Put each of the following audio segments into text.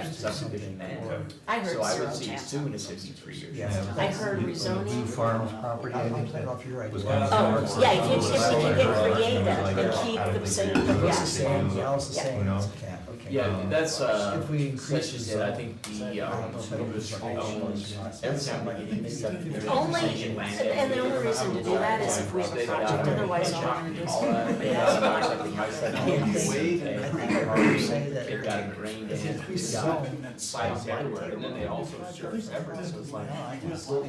subdivision then. I heard So I zero would see chance. soon as 53 years. Yeah. I heard Blue rezoning. Farms property, I think playing that off your was idea. kind of. Oh, yeah, if we can get creative and keep the same, It looks the yeah. same, yellow's the Yeah. same, You know? it's a cat, okay. Yeah, that's, If we increase that's just it, I the think the, zone, school district owns, every time we get into something. they're Only, taking land and the in. only reason to do that is if we have a project, otherwise all we're gonna do is. All that, but that's not like the house that owns. I think I heard you say that They've got ingrained in if it. you increase the Got zone, sites everywhere, and then they also serve separate, so it's like,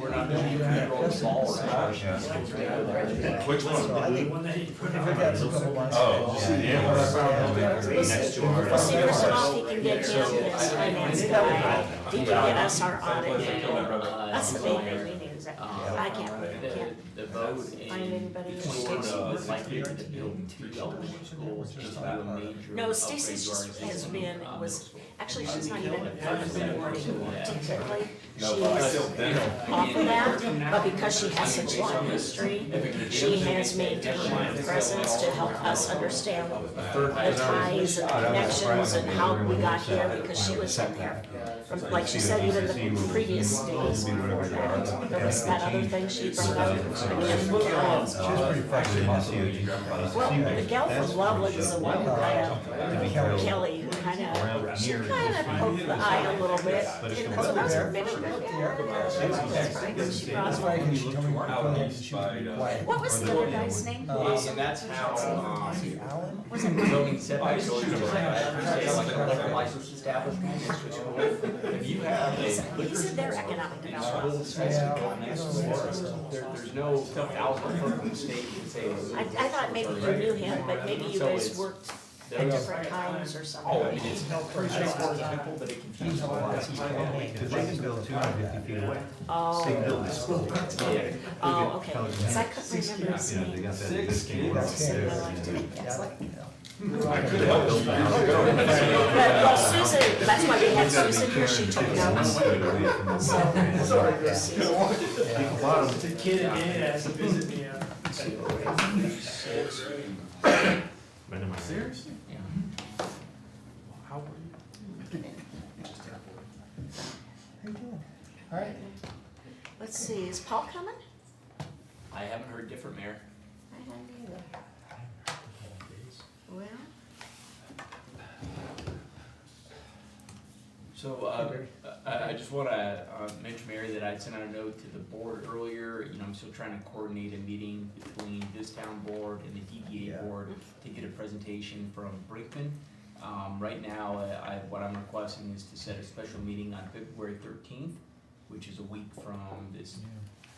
we're not gonna even control the ball, right? Which so I one? think, if we got a couple months. Oh, yeah. We'll see, first of all, if he can get him his finance guy, he can get us our audit. That's the main meetings, I can't The vote find in anybody. Florida is likely to build 2 elementary schools, just do a major. No, Stacy's upgrade to our has existing, been, was, middle actually, she's not even part of the board anymore, technically. She's No, off of that, but because she has such long history, she has maintained a presence to help us understand the ties and connections and how we got here, because she was in there. From, like she said, even the previous days before that, there was that other thing she brought up. She was pretty frustrated to see it. Well, the gal from Loveland is the one who kind of, Kelly, who kind of, she kind of poked the eye a little bit. You know, so those are maybe good. Yeah, that's right. She brought That's why, because she told me, go ahead, and she was quiet. What was the other guy's name? And that's how, Alan? zoning setbacks go into like a license establishment, which is cool. If you have a He's liquor in their store, economic school development. specific next door, there's no 1,000 foot from the state you can say. I thought maybe you knew him, but maybe you guys worked at different times or Oh, I something. mean, it's pretty simple, but it confuses a lot of people. Because they can build 250 feet away. Oh, They can build a school. Yeah. oh, okay. 'Cause I couldn't remember his You know, they name. got that existing world That's there. I liked it. Yeah, I like, yeah. But, well, Susan, that's why we had Susan here, she took notes. So, It's a kid in it has to visit me. Seriously? Yeah. How were you? How you doing? All right. let's see, is Paul coming? I haven't heard different, Mayor. I hadn't either. Well, So, I just wanna, mention, Mary, that I sent out a note to the board earlier, you know, I'm still trying to coordinate a meeting between this town board and the DDA Yeah. board to get a presentation from Brinkman. Right now, what I'm requesting is to set a special meeting on February 13th, which is a week from this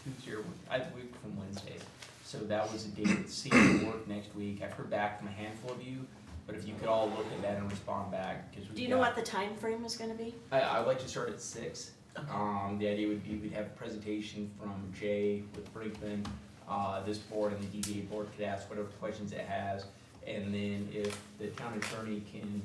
Tuesday, or a week from Wednesday. So that was a date that seemed to work next week. I've heard back from a handful of you, but if you could all look at that and respond back, because do you know what the time frame is gonna be? I'd like to start at 6. The idea would be we'd have a presentation from Jay with Brinkman. This board and the DDA board could ask whatever questions it has. And then if the town attorney can,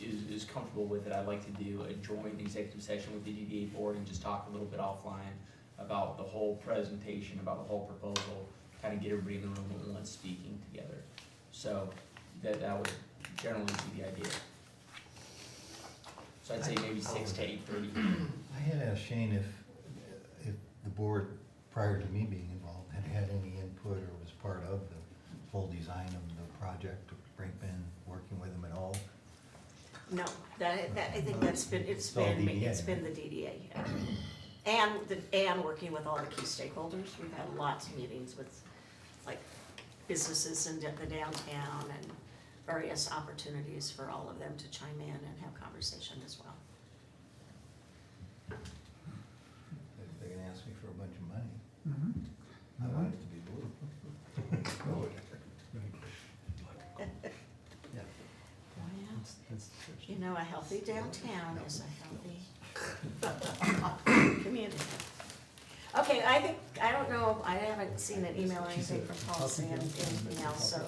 is comfortable with it, I'd like to do a joint executive session with the DDA board and just talk a little bit offline about the whole presentation, about the whole proposal, kind of get everybody in the room at once speaking together. So that would generally be the idea. So I'd say maybe 6 to 8:30. I had asked Shane if the board, prior to me being involved, had any input or was part of the full design of the project, Brinkman, working with them at all. No, that, I think it's all DDA, been the DDA, yeah. And working with all the key stakeholders, we've had lots of meetings with, like, businesses in the downtown and various opportunities for all of them to chime in and have conversation as well. They're gonna ask me for a bunch of money. Mm-hmm. I want it to be blue. You know, a healthy downtown is a healthy community. Okay, I don't know, I haven't seen an email or anything from Paul saying anything else, so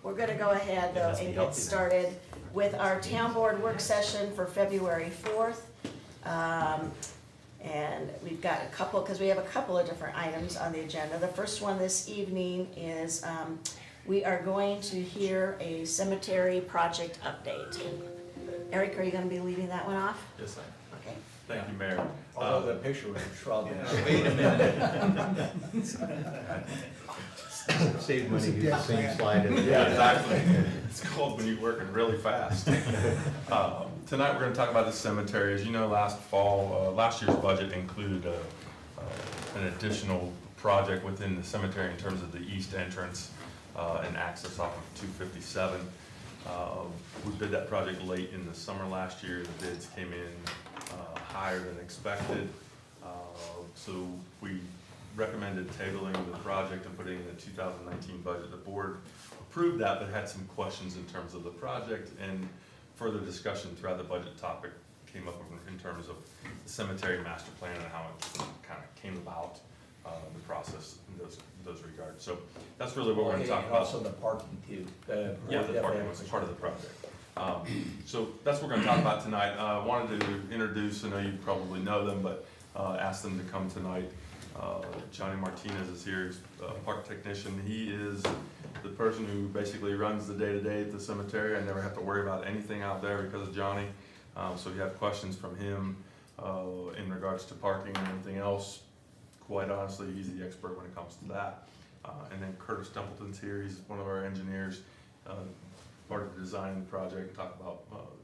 we're gonna go ahead though and get started with our town board work session for February 4th. And we've got a couple, because we have a couple of different items on the agenda. The first one this evening is, we are going to hear a cemetery project update. Eric, are you gonna be leading that one off? Yes, sir. Okay. Thank you, Mayor. Although the picture was a shrub. Wait a minute. Save money, use the same slide as. Yeah, exactly. It's called when you're working really fast. Tonight, we're gonna talk about the cemetery. As you know, last year's budget included an additional project within the cemetery in terms of the east entrance and access off of 257. We bid that project late in the summer last year. The bids came in higher than expected. So we recommended tabling the project and putting it in the 2019 budget. The board approved that, but had some questions in terms of the project, and further discussion throughout the budget topic came up in terms of the cemetery master plan and how it kind of came about, the process in those regards. So that's really what we're going to talk about. Also the parking too. Yeah, the parking was part of the project. So that's what we're gonna talk about tonight. I wanted to introduce, I know you probably know them, but ask them to come tonight. Johnny Martinez is here, he's a park technician. He is the person who basically runs the day-to-day at the cemetery. I never have to worry about anything out there because of Johnny. So if you have questions from him in regards to parking and anything else, quite honestly, he's the expert when it comes to that. And then Curtis Templeton's here, he's one of our engineers, part of the design of the project, talk about,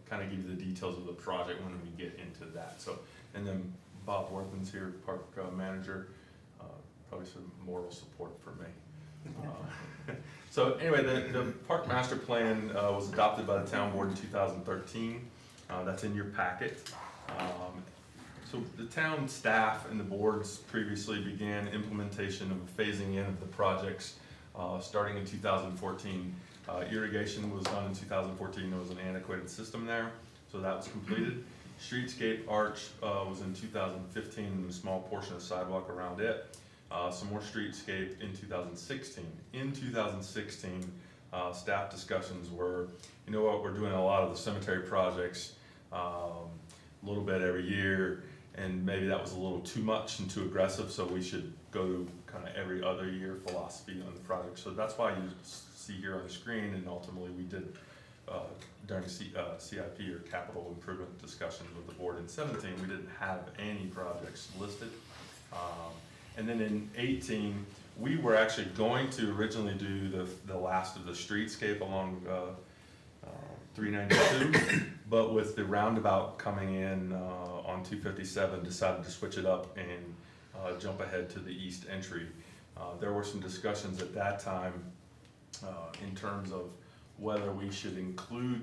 kind of give you the details of the project when we get into that. So, and then Bob Worthen's here, park manager, probably some moral support for me. So anyway, the park master plan was adopted by the town board in 2013. That's in your packet. So the town staff and the boards previously began implementation of phasing in of the projects starting in 2014. Irrigation was done in 2014. There was an antiquated system there, so that was completed. Streetscape arch was in 2015, and a small portion of sidewalk around it. Some more streetscape in 2016. In 2016, staff discussions were, you know what, we're doing a lot of the cemetery projects a little bit every year, and maybe that was a little too much and too aggressive, so we should go to kind of every other year philosophy on the project. So that's why you see here on the screen, and ultimately we did during CIP or capital improvement discussions with the board in 17, we didn't have any projects listed. And then in 18, we were actually going to originally do the last of the streetscape along 392, but with the roundabout coming in on 257, decided to switch it up and jump ahead to the east entry. There were some discussions at that time in terms of whether we should include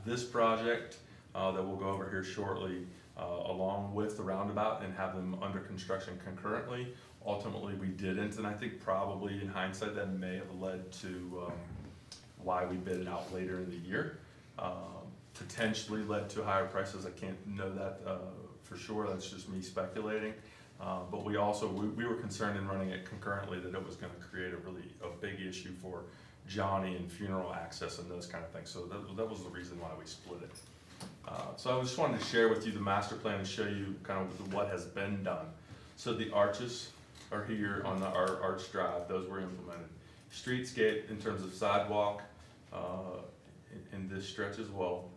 this project that we'll go over here shortly along with the roundabout and have them under construction concurrently. Ultimately, we didn't, and I think probably in hindsight that may have led to why we bid it out later in the year. Potentially led to higher prices. I can't know that for sure. That's just me speculating. But we also we were concerned in running it concurrently that it was going to create a big issue for Johnny and funeral access and those kind of things. So that was the reason why we split it. So I just wanted to share with you the master plan and show you kind of what has been done. So the arches are here on our arch drive. Those were implemented. Streetscape in terms of sidewalk in this stretch as well.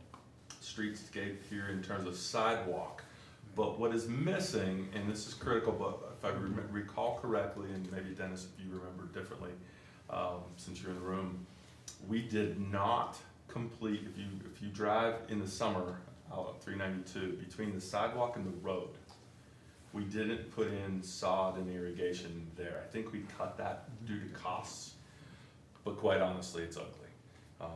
Streetscape here in terms of sidewalk. But what is missing, and this is critical, but if I recall correctly, and maybe Dennis, if you remember differently, since you're in the room, we did not complete, if you drive in the summer out at 392, between the sidewalk and the road, we didn't put in sod and irrigation there. I think we cut that due to costs, but quite honestly, it's ugly.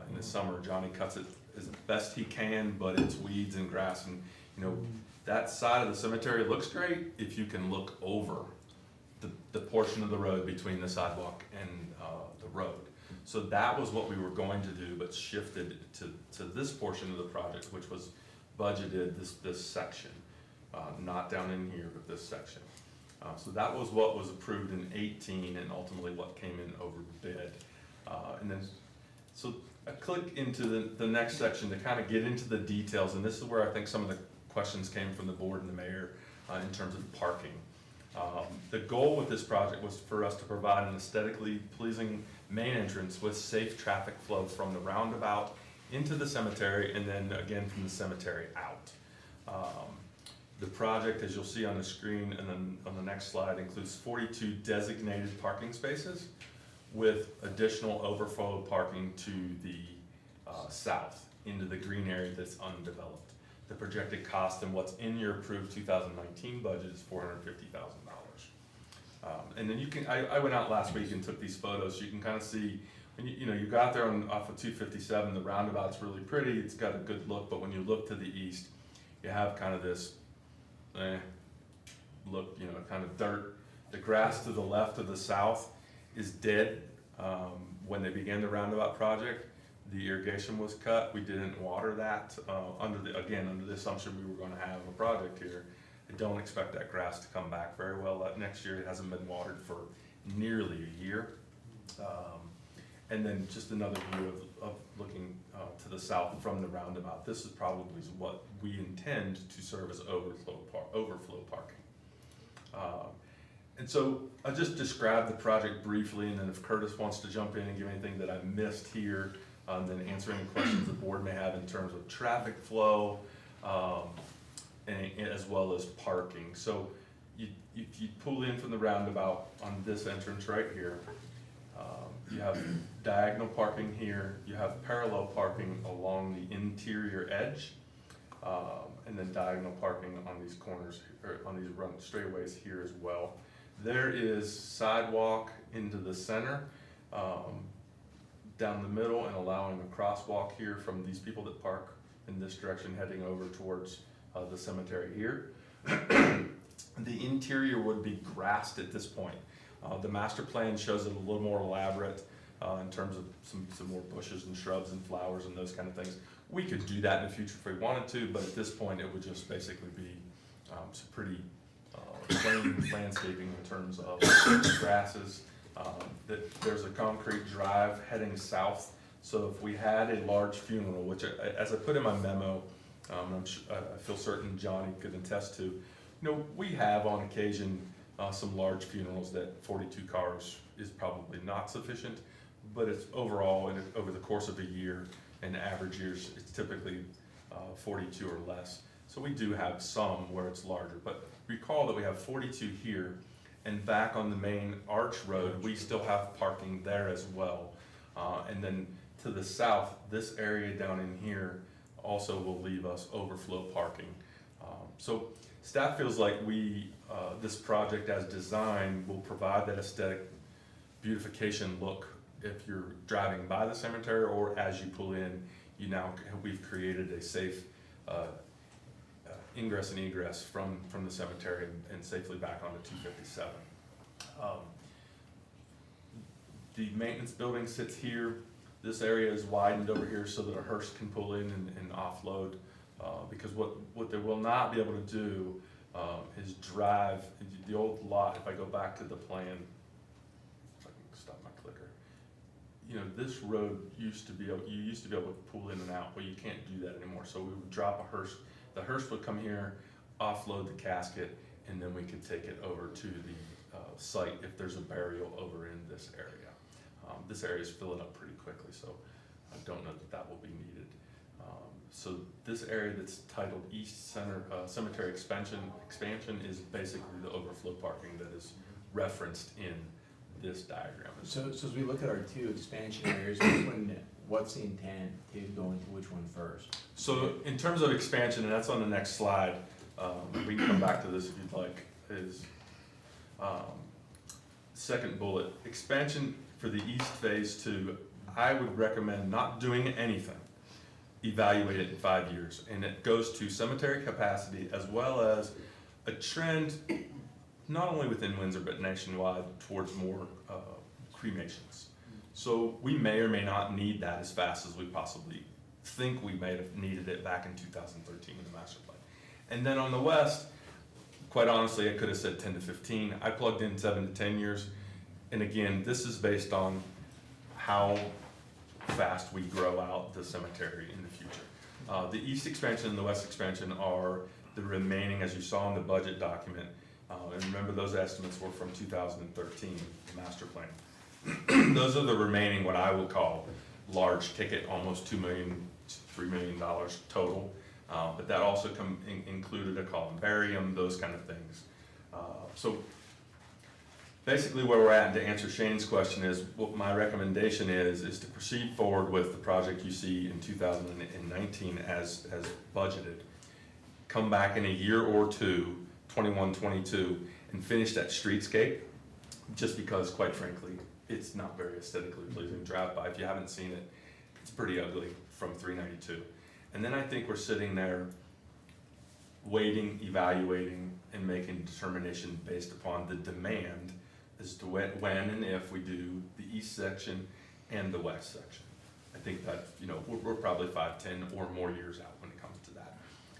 In the summer, Johnny cuts it as best he can, but it's weeds and grass, and you know, that side of the cemetery looks great if you can look over the portion of the road between the sidewalk and the road. So that was what we were going to do, but shifted to this portion of the project, which was budgeted this section, not down in here, but this section. So that was what was approved in 18, and ultimately what came in over bid. And then, so I click into the next section to kind of get into the details, and this is where I think some of the questions came from the board and the mayor in terms of parking. The goal with this project was for us to provide an aesthetically pleasing main entrance with safe traffic flow from the roundabout into the cemetery and then again from the cemetery out. The project, as you'll see on the screen and then on the next slide, includes 42 designated parking spaces with additional overflow parking to the south into the green area that's undeveloped. The projected cost and what's in your approved 2019 budget is $450,000. And then you can, I went out last week and took these photos, so you can kind of see, when you got there off of 257, the roundabout's really pretty, it's got a good look, but when you look to the east, you have kind of this look, kind of dirt. The grass to the left of the south is dead. When they began the roundabout project, the irrigation was cut. We didn't water that under the assumption we were going to have a project here. I don't expect that grass to come back very well next year. It hasn't been watered for nearly a year. And then just another view of looking to the south from the roundabout. This is probably what we intend to serve as overflow parking. And so I'll just describe the project briefly, and then if Curtis wants to jump in and give anything that I missed here, then answer any questions the board may have in terms of traffic flow, and as well as parking. So if you pull in from the roundabout on this entrance right here, you have diagonal parking here, you have parallel parking along the interior edge, and then diagonal parking on these corners, or on these straightaways here as well. There is sidewalk into the center, down the middle, and allowing a crosswalk here from these people that park in this direction heading over towards the cemetery here. The interior would be grassed at this point. The master plan shows it a little more elaborate in terms of some more bushes and shrubs and flowers and those kind of things. We could do that in the future if we wanted to, but at this point it would just basically be some pretty plain landscaping in terms of grasses. There's a concrete drive heading south, so if we had a large funeral, which as I put in my memo, I feel certain Johnny could attest to, we have on occasion some large funerals that 42 cars is probably not sufficient, but it's overall, over the course of a year, in average years, it's typically 42 or less. So we do have some where it's larger, but recall that we have 42 here, and back on the main arch road, we still have parking there as well. And then to the south, this area down in here also will leave us overflow parking. So staff feels like this project as designed will provide that aesthetic beautification look if you're driving by the cemetery, or as you pull in, we've created a safe ingress and egress from the cemetery and safely back onto 257. The maintenance building sits here. This area is widened over here so that a hearse can pull in and offload, because what they will not be able to do is drive the old lot. If I go back to the plan, if I can stop my clicker, this road you used to be able to pull in and out, but you can't do that anymore. So we would drop a hearse. The hearse would come here, offload the casket, and then we could take it over to the site if there's a burial over in this area. This area is filling up pretty quickly, so I don't know that will be needed. So this area that's titled East Center Cemetery Expansion is basically the overflow parking that is referenced in this diagram. So as we look at our two expansion areas, what's the intent to go into which one first? So in terms of expansion, and that's on the next slide, we can come back to this if you'd like, is second bullet. Expansion for the east phase 2, I would recommend not doing anything. Evaluate it in 5 years. And it goes to cemetery capacity as well as a trend, not only within Windsor, but nationwide towards more cremations. So we may or may not need that as fast as we possibly think we may have needed it back in 2013 in the master plan. And then on the west, quite honestly, I could have said 10 to 15. I plugged in 7 to 10 years. And again, this is based on how fast we grow out the cemetery in the future. The east expansion and the west expansion are the remaining, as you saw in the budget document. And remember, those estimates were from 2013, the master plan. Those are the remaining, what I would call large ticket, almost $2 million $3 million total. But that also included a columbarium, those kind of things. So basically where we're at, and to answer Shane's question is, what my recommendation is to proceed forward with the project you see in 2019 as budgeted. Come back in a year or two, 21, 22, and finish that streetscape, just because quite frankly, it's not very aesthetically pleasing to drive by. If you haven't seen it, it's pretty ugly from 392. And then I think we're sitting there waiting, evaluating, and making a determination based upon the demand as to when and if we do the east section and the west section. I think that, you know, we're probably 5, 10 or more years out when it comes to that.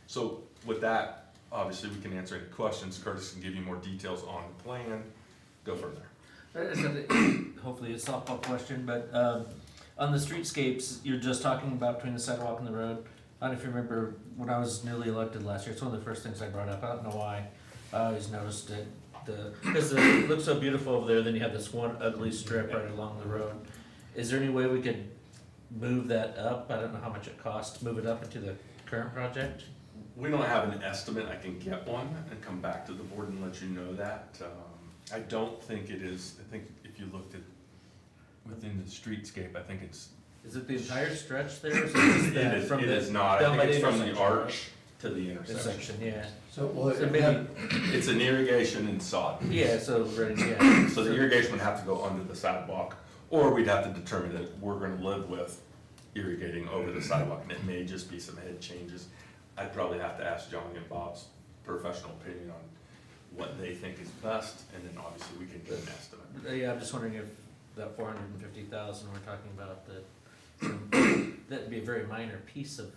So with that, obviously we can answer any questions. Curtis can give you more details on the plan. Go from there. Hopefully a softball question, but on the streetscapes, you're just talking about between the sidewalk and the road. I don't know if you remember when I was newly elected last year, it's one of the first things I brought up. I don't know why. I always noticed it. Because it looks so beautiful over there, then you have this one ugly strip right along the road. Is there any way we could move that up? I don't know how much it costs to move it up into the current project. We don't have an estimate. I can get one and come back to the board and let you know that. I don't think it is. I think if you looked at within the streetscape, I think it's. Is it the entire stretch there? Or is it just It is not. I think it's from the arch to the intersection. intersection, yeah. So, well, So maybe, It's an irrigation and sod. yeah, so, right, yeah. So the irrigation would have to go under the sidewalk, or we'd have to determine that we're gonna live with irrigating over the sidewalk, and it may just be some head changes. I'd probably have to ask Johnny and Bob's professional opinion on what they think is best, and then obviously we can get an estimate. Yeah, I'm just wondering if that 450,000 we're talking about, that'd be a very minor piece of,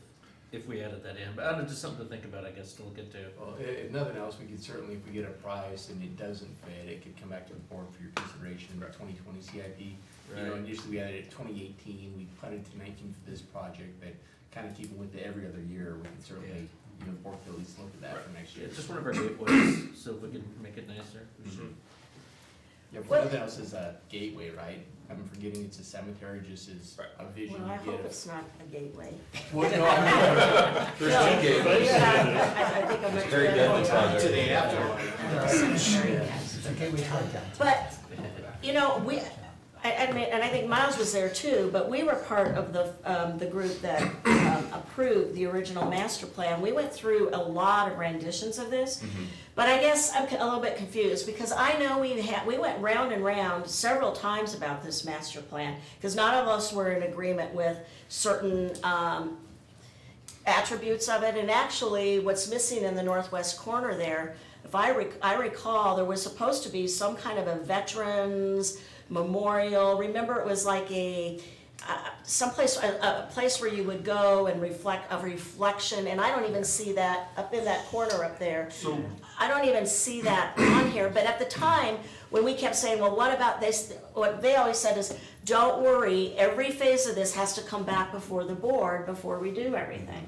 if we added that in, but I don't know, just something to think about, I guess, to look into. Well, if nothing else, we could certainly, if we get a price and it doesn't fit, it could come back to the board for your consideration in the 2020 CIP. You know, Right. initially we added it 2018, we punted to 19 for this project, but kind of keeping with the every other year, we can certainly, you know, the board could at least look at that for next year. It's just one of our gateways, so if we can make it nicer, we should. Yeah, for nothing else is a gateway, right? I'm forgetting it's a cemetery, just as Right. a vision Well, I you hope get. it's not a gateway. Well, no, I mean, There's No, two gateways. yeah, I think I'm. It's a very deadly project. to the after. Cemetery, yes. It's okay, we tried that. But, you know, I mean, and I think Miles was there too, but we were part of the group that approved the original master plan. We went through a lot of renditions of this, but I guess I'm a little bit confused, because I know we went round and round several times about this master plan, because not all of us were in agreement with certain attributes of it, and actually what's missing in the northwest corner there, if I recall, there was supposed to be some kind of a veterans memorial. Remember, it was like a place where you would go and reflection, and I don't even see that up in that corner up there. So I don't even see that on here, but at the time, when we kept saying, well, what about this, what they always said is, don't worry, every phase of this has to come back before the board before we do everything.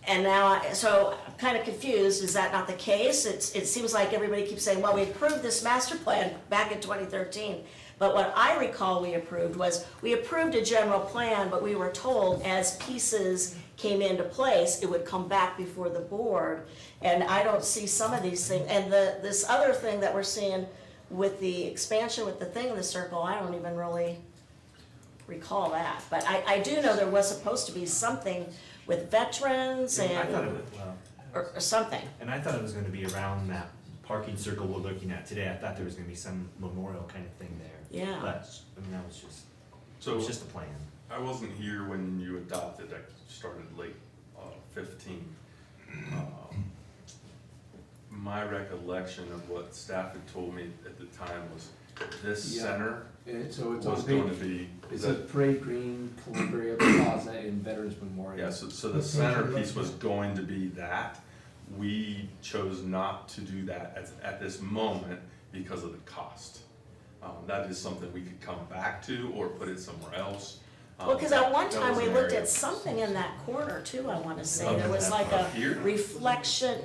And now, so I'm kind of confused, is that not the case? It seems like everybody keeps saying, well, we approved this master plan back in 2013. But what I recall we approved was, we approved a general plan, but we were told as pieces came into place, it would come back before the board. And I don't see some of these things, and this other thing that we're seeing with the expansion with the thing in the circle, I don't even really recall that. But I do know there was supposed to be something with veterans I thought and, it was, well, or something. and I thought it was gonna be around that parking circle we're looking at today. I thought there was gonna be some memorial kind of thing there. Yeah. But, I mean, that was just, it So was just a plan. I wasn't here when you adopted, I started late 15. My recollection of what staff had told me at the time was this Yeah. center So it's was on going page, to be, it is says that, Parade Green, Columbia Plaza, and Veterans Memorial. yeah, so the centerpiece was going to be that. We chose not to do that at this moment because of the cost. That is something we could come back to or put it somewhere else. Well, because at one That time was we an looked area. at something in that corner too, I want to say. Up There was like a here? reflection,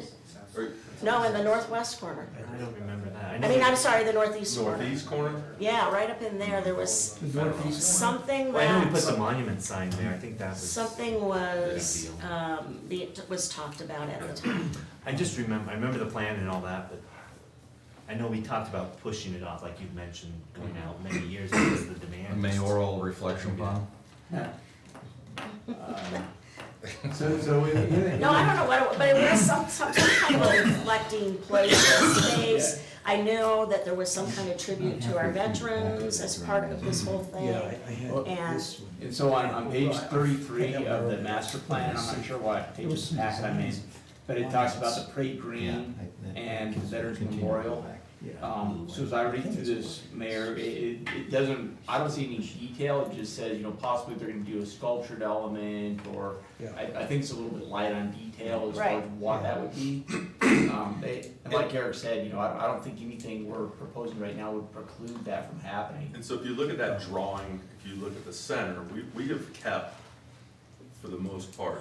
Or- no, in the northwest corner. I don't remember that. I I mean, I'm sorry, the northeast corner. Northeast corner? Yeah, right up in there was The northeast something Well, I know we put the that, monument sign there, I think that was. something was, Big deal. was talked about at the time. I remember the plan and all that, but I know we talked about pushing it off, like you mentioned, going out many years because of the A demand. mayoral reflection pond. So we, No, I don't know what, but it was some kind of a reflecting place or space. I know that there was some kind of tribute to our veterans as part of this whole thing. And And so on page 33 of the master plan, I'm not sure what page of the packet I'm in, but it talks about the parade green and the Veterans Memorial. So as I read through this, Mayor, it doesn't, I don't see any detail, it just says, you know, possibly they're gonna do a sculptured element, or I think it's a little bit light on detail as far as Right. what that would be. And like Eric said, you know, I don't think anything we're proposing right now would preclude that from happening. And so if you look at that drawing, if you look at the center, we have kept, for the most part,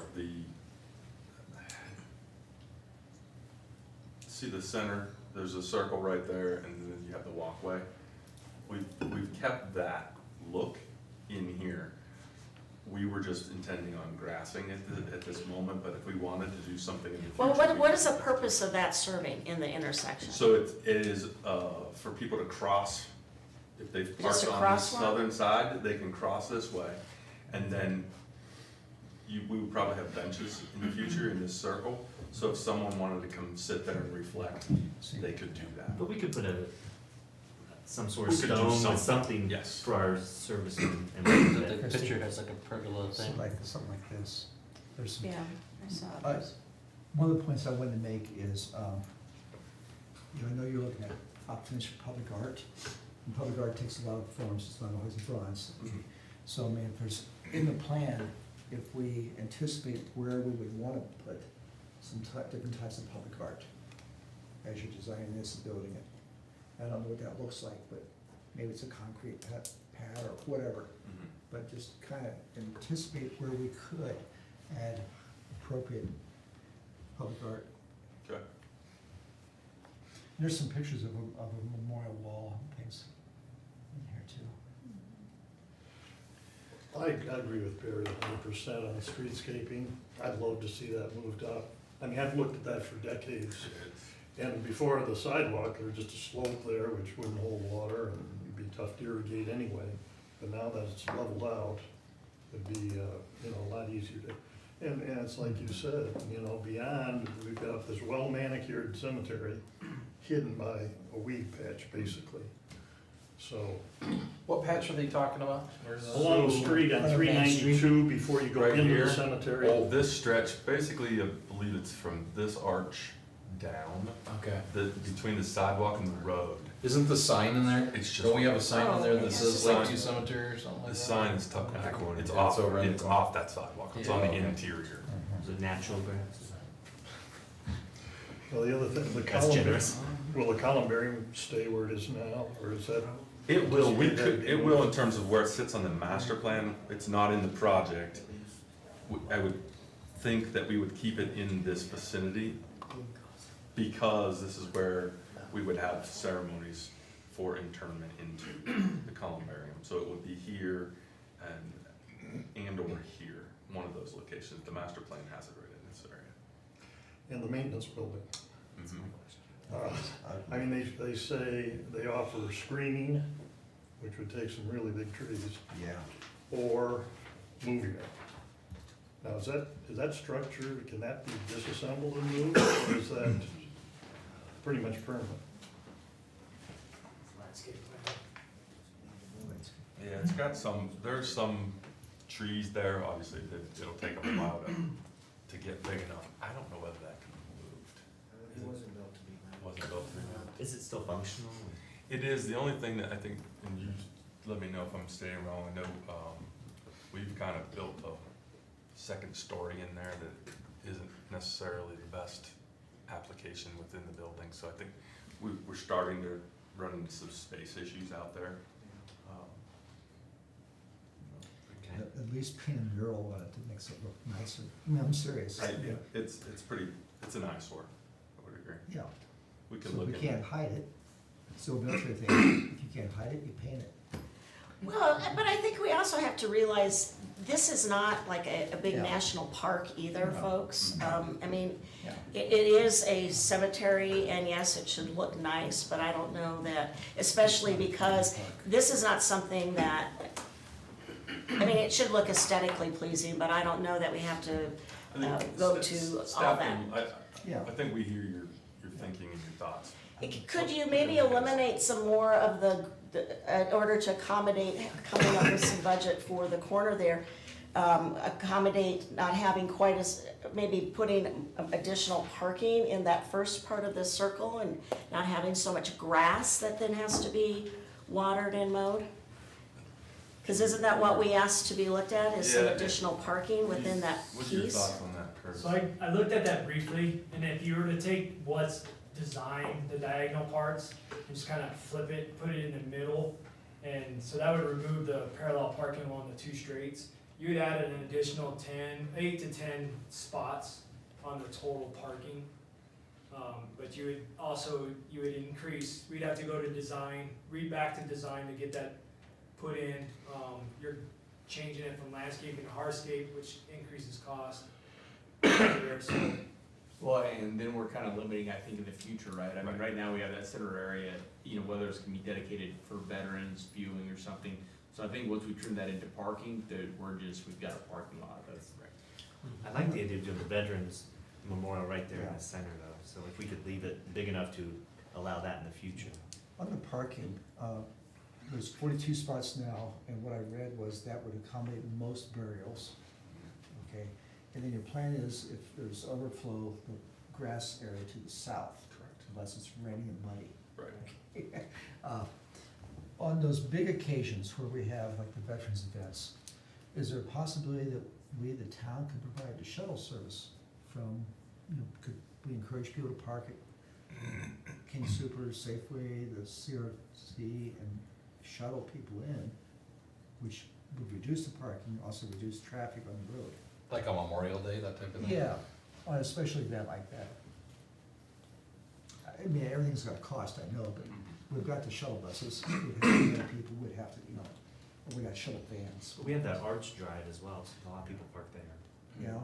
see the center, there's a circle right there, and then you have the walkway. We've kept that look in here. We were just intending on grassing it at this moment, but if we wanted to do something in the future. well, we what could. is the purpose of that serving in the intersection? So it is, for people to cross, if they've Just parked a on the crosswalk? southern side, they can cross this way. And then we would probably have benches in the future in this circle, so if someone wanted to come sit there and reflect, they could do that. But we could put some sort of We could do stone with something, something yes. for our servicemen. The picture has like a pergola thing. something like this. There's some, Yeah, I saw Uh, it. one of the points I wanted to make is, you know, I know you're looking at opportunities for public art. And public art takes a lot of forms, it's not always in bronze. So, I mean, if there's, in the plan, if we anticipate where we would wanna put some different types of public art as you're designing this and building it. I don't know what that looks like, but maybe it's a concrete pad or whatever. Mhm. But just kind of anticipate where we could add appropriate public art. Okay. And there's some pictures of a memorial wall and things in here too. I agree with Barry 100% on streetscaping. I'd love to see that moved up. I mean, I've looked at that for decades. And before the sidewalk, there was just a slope there which wouldn't hold water and it'd be tough to irrigate anyway. But now that it's leveled out, it'd be, you know, a lot easier to, and it's like you said, you know, beyond, we've got this well manicured cemetery hidden by a weed patch, basically. So, What patch are they talking about? Where's that? along the street on On three Main Street. ninety-two, before you go Right into here. the cemetery. Oh, this stretch, basically, I believe it's from this arch down, Okay. between the sidewalk and the road. Isn't the sign in there? It's just. Don't we have a sign in there that Oh, says yes. Lakeview Cemetery or something like The that? sign is tucked in the corner, it's Yeah, off, it's over in the it's corner. off that sidewalk, it's on the Yeah, okay. interior. Is it natural grass? Well, the other thing, the That's columbarium, generous. will the columbarium stay where it is now, or is that? It will, it will in terms of where it sits on the master plan, it's not in the project. I would think that we would keep it in this vicinity, because this is where we would have ceremonies for internment into the columbarium. So it would be here and or here, one of those locations, the master plan has it right in this area. In the maintenance building. Mhm. I mean, they say they offer screening, which would take some really big trees, Yeah. or moving it. Now, is that structure, can that be disassembled and moved, or is that pretty much permanent? Yeah, it's got some, there's some trees there, obviously, it'll take a while to get big enough. I don't know whether that can be moved. It wasn't built to be. Wasn't built to be moved. Is it still functional? It is, the only thing that I think, and you let me know if I'm staying wrong, I know, we've kind of built a second story in there that isn't necessarily the best application within the building, so I think we're starting to run into some space issues out there. Okay. At least paint a mural on it that makes it look nicer. I mean, I'm serious. It's pretty, it's an eyesore, I would agree. Yeah, We so can look we at can't hide it. So eventually, if you can't hide it, you paint it. Well, but I think we also have to realize, this is not like a big Yeah. national park either, No. folks. I mean, Yeah. it is a cemetery, and yes, it should look nice, but I don't know that, especially because this is not something that, I mean, it should look aesthetically pleasing, but I don't know that we have to I think go st- to all staff that. can- Yeah. I think we hear your thinking and your thoughts. Could you maybe eliminate some more of in order to accommodate, coming up with some budget for the corner there, accommodate not having quite as, maybe putting additional parking in that first part of the circle and not having so much grass that then has to be watered and mowed? Because isn't that what we asked to be looked at, is some Yeah. additional parking within that What's your piece? thoughts on that, Kurt? So I looked at that briefly, and if you were to take what's designed, the diagonal parts, and just kind of flip it, put it in the middle, and so that would remove the parallel parking along the two straights. You'd add an additional 8 to 10 spots on the total parking. But you would increase, we'd have to go to design, read back to design to get that put in. You're changing it from landscaping to hardscape, which increases cost. So Well, and then we're kind of limiting, I think, in the future, right? I mean, right now, we have that center area, whether it's gonna be dedicated for veterans viewing or something. So I think once we turn that into parking, we've got a parking lot, that's right. I like the idea of doing the Veterans Memorial right there in Yeah. the center though, so if we could leave it big enough to allow that in the future. On the parking, there's 42 spots now, and what I read was that would accommodate most burials, okay? And then your plan is, if there's overflow, the grass area to the south. Correct. Unless it's raining and muddy. Right. On those big occasions where we have like the veterans events, is there a possibility that we, the town, could provide a shuttle service from, could we encourage people to park at King Soopers, Safeway, the CRC, and shuttle people in, which would reduce the parking, also reduce traffic on the road? Like on Memorial Day, that type of thing? Yeah, on a special event like that. I mean, everything's got a cost, I know, but we've got the shuttle buses, we have to get people, we'd have to, we got shuttle vans, But we have that Arch Drive as well, so a lot of people park there. you know?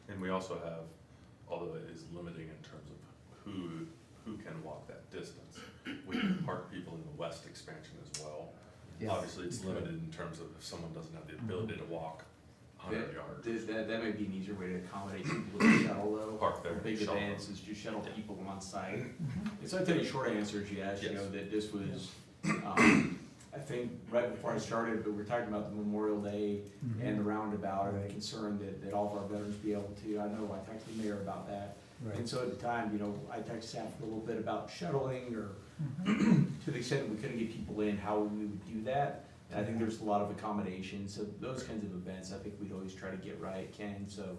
And we also have, although it is limiting in terms of who can walk that distance, we can park people in the west expansion as well. Yeah. Obviously, it's limited in terms of if someone doesn't have the ability to walk 100 yards. That might be an easier way to accommodate people with the shuttle though. Park there, For big shuttle. events, is just shuttle people on site. Mm-hmm. And so I tell you, short answer is yes, Yes. that this was, I think, right before I started, but we're talking about the Memorial Day and the roundabout, and the Right. concern that all of our veterans be able to, I know I texted the mayor about that. And Right. so at the time, I texted staff a little bit about shuttling, or Mhm. to the extent that we couldn't get people in, how we would do that. And I think there's a lot of accommodations, so those kinds of events, I think we'd always try to get right, Ken, so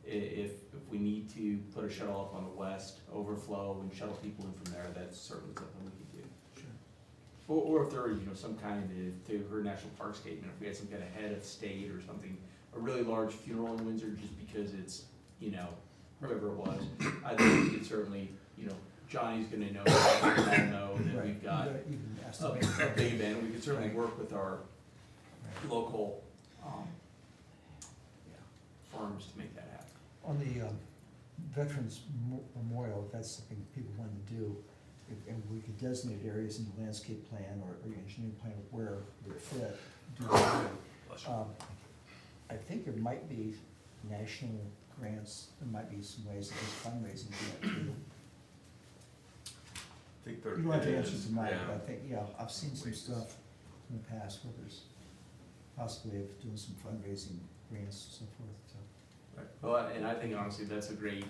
if we need to put a shuttle up on the west, overflow and shuttle people in from there, that's certainly something we could do. Sure. Or if there were, some kind of, to her national parkscape, if we had some kind of head of state or something, a really large funeral in Windsor, just because it's, whoever it was, I think we could certainly, Johnny's gonna know, I'll know that Right. we've got You can ask a them. big event, we could certainly work with our Right. local, firms to make that happen. On the Veterans Memorial, if that's something people want to do, and we could designate areas in the landscape plan or engineering plan of where they fit, do that. Bless you. I think there might be national grants, there might be some ways of fundraising for that too. I think there You don't have to is, answer tonight, yeah. but I think, I've seen some stuff in the past where there's possibly of doing some fundraising grants and so forth, so. Well, and I think honestly, that's a great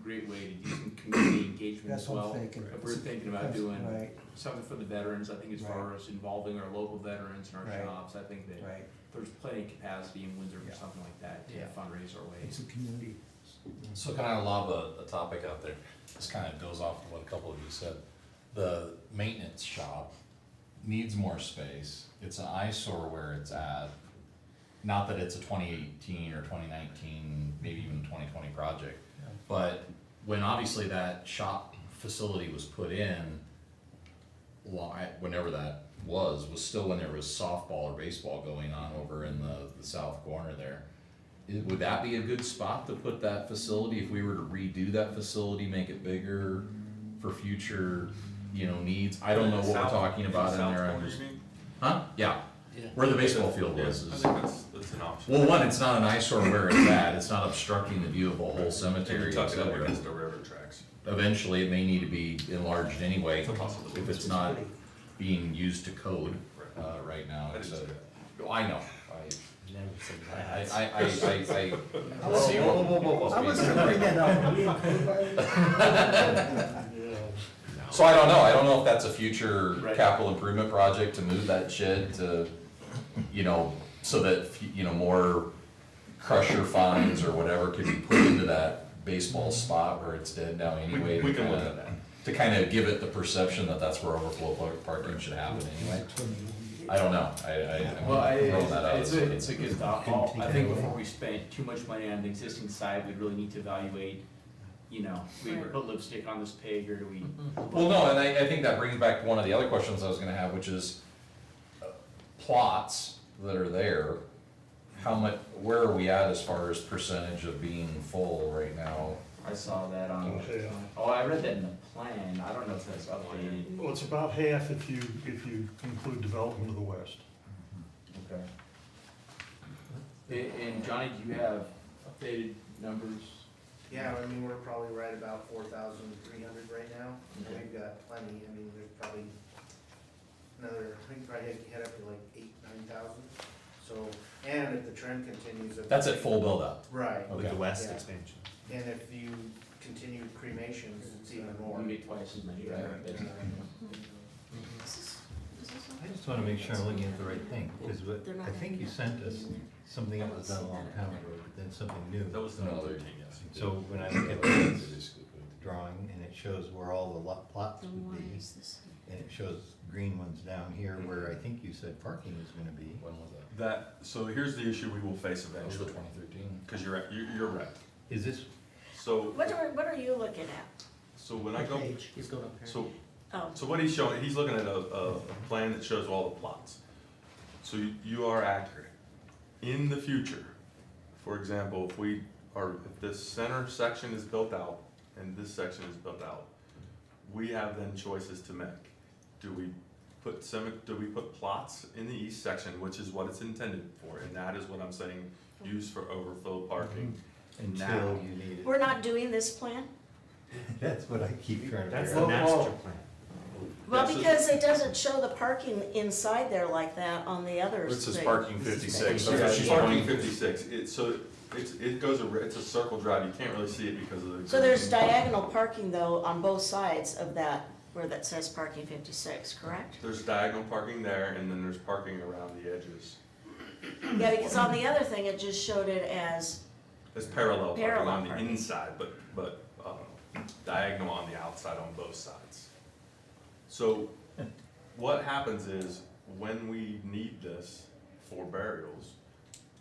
way to do some community engagement That's as what well. I'm thinking. If we're thinking about doing Right, something for the veterans, I think as far Right. as involving our local veterans and our Right. shops, I think that right, there's plenty of capacity in Windsor Yeah. for something like that to Yeah. fundraise our way. it's a community. So can I lob a topic out there? This kind of goes off of what a couple of you said. The maintenance shop needs more space. It's an eyesore where it's at. Not that it's a 2018 or 2019, maybe even 2020 project. Yeah. But when obviously that shop facility was put in, whenever that was still when there was softball or baseball going on over in the south corner there. Would that be a good spot to put that facility, if we were to redo that facility, make it bigger for future, needs? I don't know what we're talking about in there. I'm just- Huh? Yeah, where the baseball field Yes, was. I think that's an option. Well, one, it's not an eyesore where it's at, it's not obstructing the view of the whole And cemetery, you tuck it up etc. against the railroad tracks. Eventually, it may need to be enlarged anyway, It's a possibility. if it's not being used to code, Right. right now. I It's didn't a- say that. Oh, I know, Never said I, that. I, see, I wasn't gonna bring that up. Yeah. So I don't know if that's a future Right. capital improvement project to move that shed to, so that, more crusher fines or whatever could be put into that baseball spot where it's dead now anyway. We can look at that. To kind of give it the perception that that's where overflow parking should happen anyway. I don't know, I'm Well, throwing that out. it's a good thought, Paul. I think before we spend too much money on the existing side, we'd really need to evaluate, we put lipstick on this pig, or do we? Well, no, and I think that brings back one of the other questions I was gonna have, which is plots that are there, where are we at as far as percentage of being full right now? I saw that on, Okay, I read that in the plan, I don't know if that's updated. well, it's about half if you include development of the west. Okay. And Johnny, do you have updated numbers? Yeah, I mean, we're probably right about 4,300 right now. Okay. We've got plenty, I mean, there's probably another, I think probably head up to like 8,000-9,000. So, and if the trend continues. That's at full build out. Right, With the west Yeah. expansion. and if you continue cremations, it's even more. We make twice as many, right? That's- I just wanna make sure I'm looking at the right thing, because I think you sent us something that was done a long time ago, but then something new. That was the No, 13, yes. So when I look at this drawing, and it shows where all the plots would be, and it shows green ones down here where I think you said parking is gonna be. When was that? So here's the issue we will face That was the eventually, 2013. because you're right. Is this, So, What are you looking at? so when I go, He's going up here. so what he's showing, he's looking at a plan that shows all the plots. So you are accurate. In the future, for example, if this center section is built out and this section is built out, we have then choices to make. Do we put plots in the east section, which is what it's intended for, and that is what I'm saying, used for overflow parking. And now, until you need it? We're not doing this plan? That's what I keep trying to That's figure the out. master plan. Well, Yeah, so- because it doesn't show the parking inside there like that on the others. It says thing. parking 56, yeah, that's what she's parking pointing. 56, it's a circle drive, you can't really see it because of the. So there's diagonal parking though on both sides of that, where that says parking 56, correct? There's diagonal parking there, and then there's parking around the edges. Yeah, because on the other thing, it just showed it as, There's parallel parking Parallel on the parking. inside, but diagonal on the outside on both sides. So what happens is, when we need this for burials,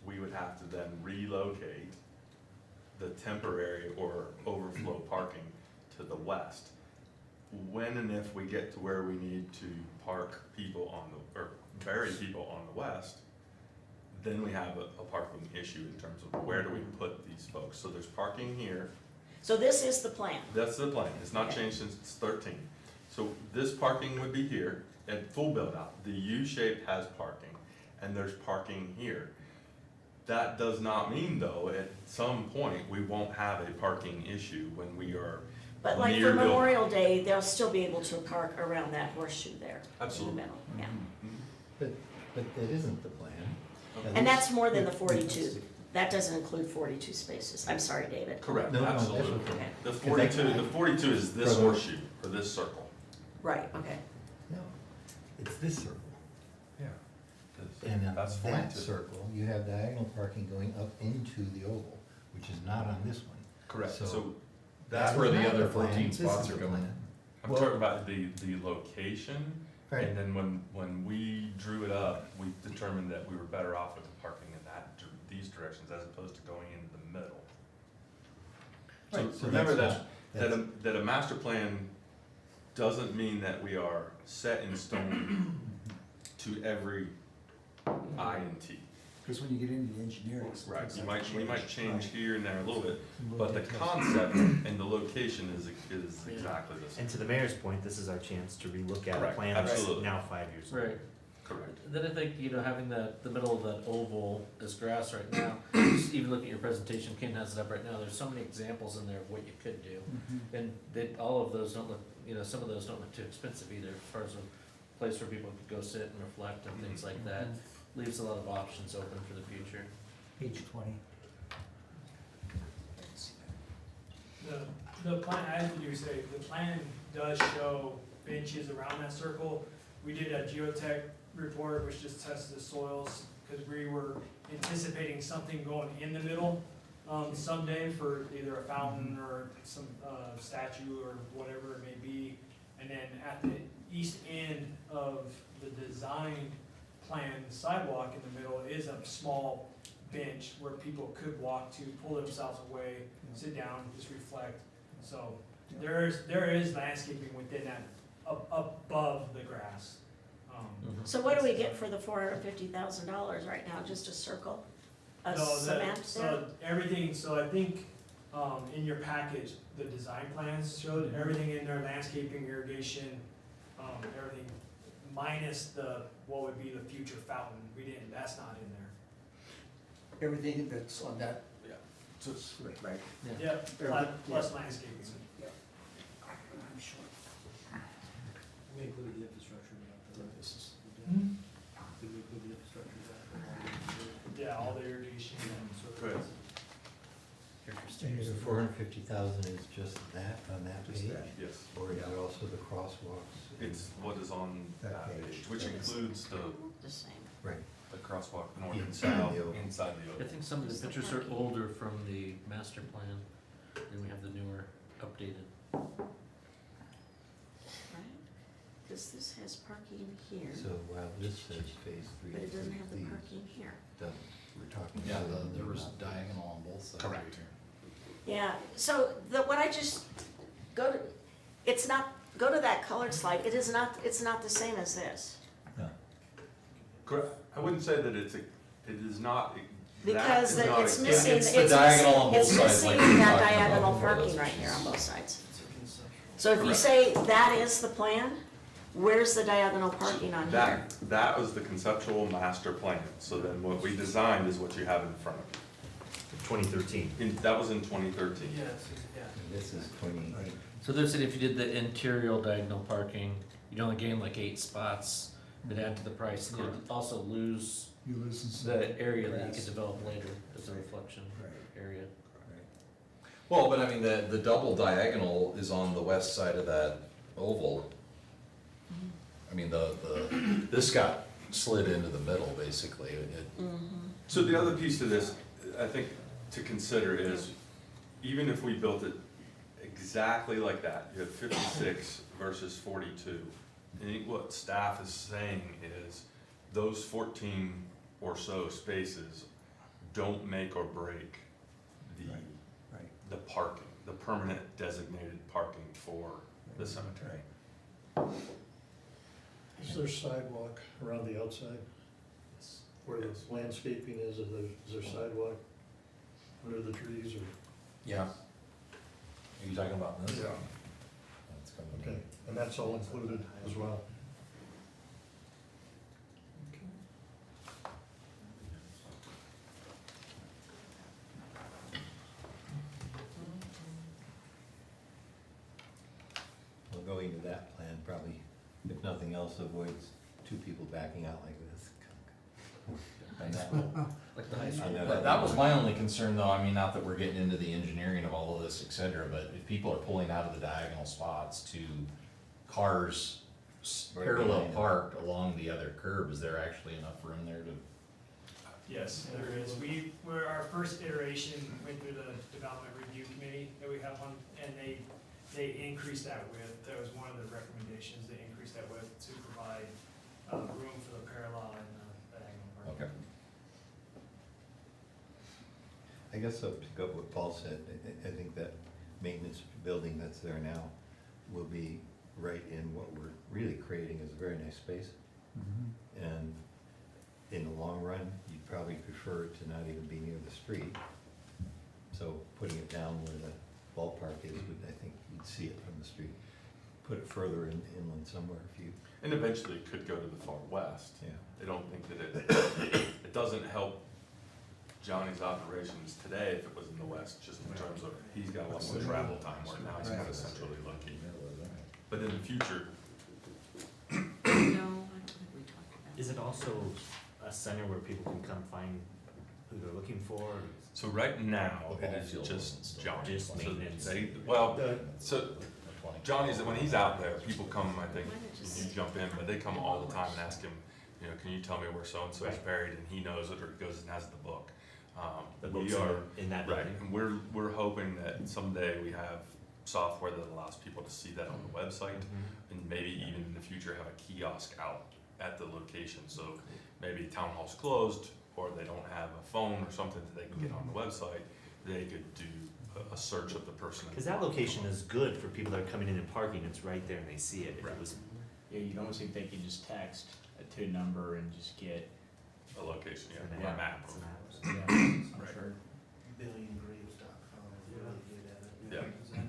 we would have to then relocate the temporary or overflow parking to the west. When and if we get to where we need to park people or bury people on the west, then we have a parking issue in terms of where do we put these folks. So there's parking here, so this is the plan. that's the plan, it's not Okay. changed since it's 13. So this parking would be here at full build out, the U shape has parking, and there's parking here. That does not mean though, at some point, we won't have a parking issue when we are But like near for build. Memorial Day, they'll still be able to park around that horseshoe there. Absolutely. In the middle, yeah. Mhm. But that isn't the plan. Now And this- that's more than the 42. That doesn't include 42 spaces. I'm sorry, David. Correct, No, no, that's absolutely. okay. Okay, The 42 is this Brother. horseshoe, or this circle. right, okay. No, it's this circle. Yeah. And in That's that 42. circle, you have diagonal parking going up into the oval, which is not on this one. Correct, So so That's that, where the Not other plan, 14 this is spots the are going. plan. I'm Well- talking about the location. Right. And then when we drew it up, we determined that we were better off with the parking in these directions as opposed to going into the middle. Right, so So remember that's that a master plan doesn't mean that we are set in stone to every I and T. Because when you get into the engineering. Right, sometimes we that might change Right. here and there a little bit, Some but the little details. concept and the location is exactly the same. And to the mayor's point, this is our chance to relook at a Correct, plan that's absolutely. now 5 years old. Right. Correct. Then I think, you know, having the middle of that oval as grass right now, just even looking at your presentation, Ken has it up right now, there's so many examples in there of what you could do. Mhm. And they, all of those don't look, you know, some of those don't look too expensive either, as far as a place where people could go sit and reflect and things like that. Leaves a lot of options open for the future. Page 20. The plan, as you say, the plan does show benches around that circle. We did a geotech report, which just tested the soils, because we were anticipating something going in the middle, someday for either a fountain or some, statue or whatever it may be. And then at the east end of the design plan sidewalk in the middle is a small bench where people could walk to, pull themselves away, sit down, just reflect. So there is landscaping within that, above the grass. So what do we get for the $450,000 right now, just a circle of No, cement there? So everything, so I think, in your package, the design plans showed everything in there, landscaping, irrigation, everything, minus what would be the future fountain. That's not in there. Everything that's on that. Yeah. So it's- Right. Yep, plus landscaping. I'm sure. We include the infrastructure in that. This is. Hmm? Did we include the infrastructure in that? Yeah, all the irrigation and sort of. Good. And the 450,000 is just that on that Just page? that. Yes, Or is it also the crosswalks? it's what is on That that page. page, which includes The same. Right. the crosswalk north and Inside south, the oval. inside the I oval. think some of Just the the pictures are parking. older from the master plan, and we have the newer, updated. Right? Because this has parking here, So while this says phase 3, but it doesn't have the these parking here. doesn't. We're talking. Yeah, about there was not- diagonal on both sides. Correct. Yeah, so what I just, go to that colored slide, it's not the same as this. No. Correct. I wouldn't say that it is not, that Because is the- not it's a- missing, it's it's the diagonal on missing, both it's sides, like missing we that talked about diagonal before. parking right here on both sides. It's a conceptual. So if you Correct. say that is the plan, where's the diagonal parking on here? That was the conceptual master plan, so then what we designed is what you have in front of 2013. you. That was in 2013. Yeah. And this is 28. So they're saying if you did the interior diagonal parking, you'd only gain like 8 spots, but add to the price, and you'd Correct. also lose You lose some. the area that you grass. could develop later as a reflection Right. area. Well, but I mean, the double diagonal is on the west side of that oval. I mean, this got slid into the middle, basically. So the other piece to this, I think, to consider is, even if we built it exactly like that, you have 56 versus 42. I think what staff is saying is, those 14 or so spaces don't make or break Right. the parking, the permanent designated parking for the cemetery. Is there sidewalk around the outside? Where the landscaping is there sidewalk under the trees or? Yeah. Are you talking about this? Yeah. That's coming in. Okay, and that's all included as well? Well, going to that plan probably, if nothing else, avoids two people backing out like this. I know. Like the high school. I know That was my only concern, though, I mean, not that we're getting into the engineering of all of this, et cetera, but if people are pulling out of the diagonal spots to cars parallel parked along the other curb, is there actually enough room there to? Yes, there is. Our first iteration went through the development review committee that we have on, and they increased that width. That was one of the recommendations, they increased that width to provide, room for the parallel and the diagonal parking. Okay. I guess I'll pick up what Paul said. I think that maintenance building that's there now will be right in what we're really creating is a very nice space. And in the long run, you'd probably prefer it to not even be near the street. So putting it down where the ballpark is, I think you'd see it from the street. Put it further inland somewhere if you, And eventually it could go to the far west. yeah. I don't think that it doesn't help Johnny's operations today if it was in the west, just in terms of, he's got a lot more travel time where now he's kind of centrally located. But in the future, No, I don't think we talked about Is it also a center where people can come find who they're looking for? so right now, The it ball is field just wasn't still- Johnny. Just So maintenance. so Johnny's, when he's out there, people come, I think, and you jump in, but they come all the time and ask him, you know, can you tell me where so-and-so is Right. buried, and he knows it, or he goes and has the book. The We books are, are in that right, building? and we're hoping that someday we have software that allows people to see that on the website, Mhm. and maybe even in the future have a kiosk out at the location, so maybe town hall's closed, or they don't have a phone or something that they can get on the website, they could do a search of the person. Cause that location is good for people that are coming in and parking, it's right there and they see it. If Right. it was, Yeah, you'd almost think they could just text to a number and just get, A location, yeah, It's an or a app. map. it's an app. yeah, I'm Right. sure. BillionGraves.com is really good at it. Yeah.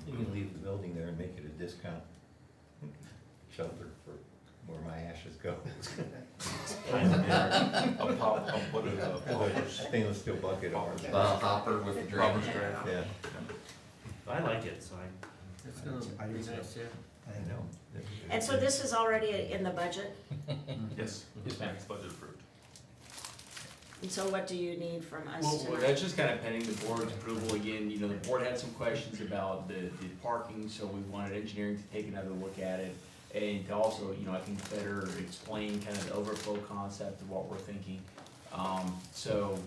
You can leave the building there and make it a discount shelter for where my ashes go. I'll put it up. Stainless steel bucket or. hopper with the drainage. Yeah, I like it, so It's gonna I be do too. nice, yeah. I know. And so this is already in the budget, Yes, Yes, ma'am. it's budget approved. and so what do you need from us Well, tonight? that's just kind of pending the board's approval again, you know, the board had some questions about the parking, so we wanted engineering to take another look at it. And to also, you know, I think better explain kind of the overflow concept of what we're thinking. So,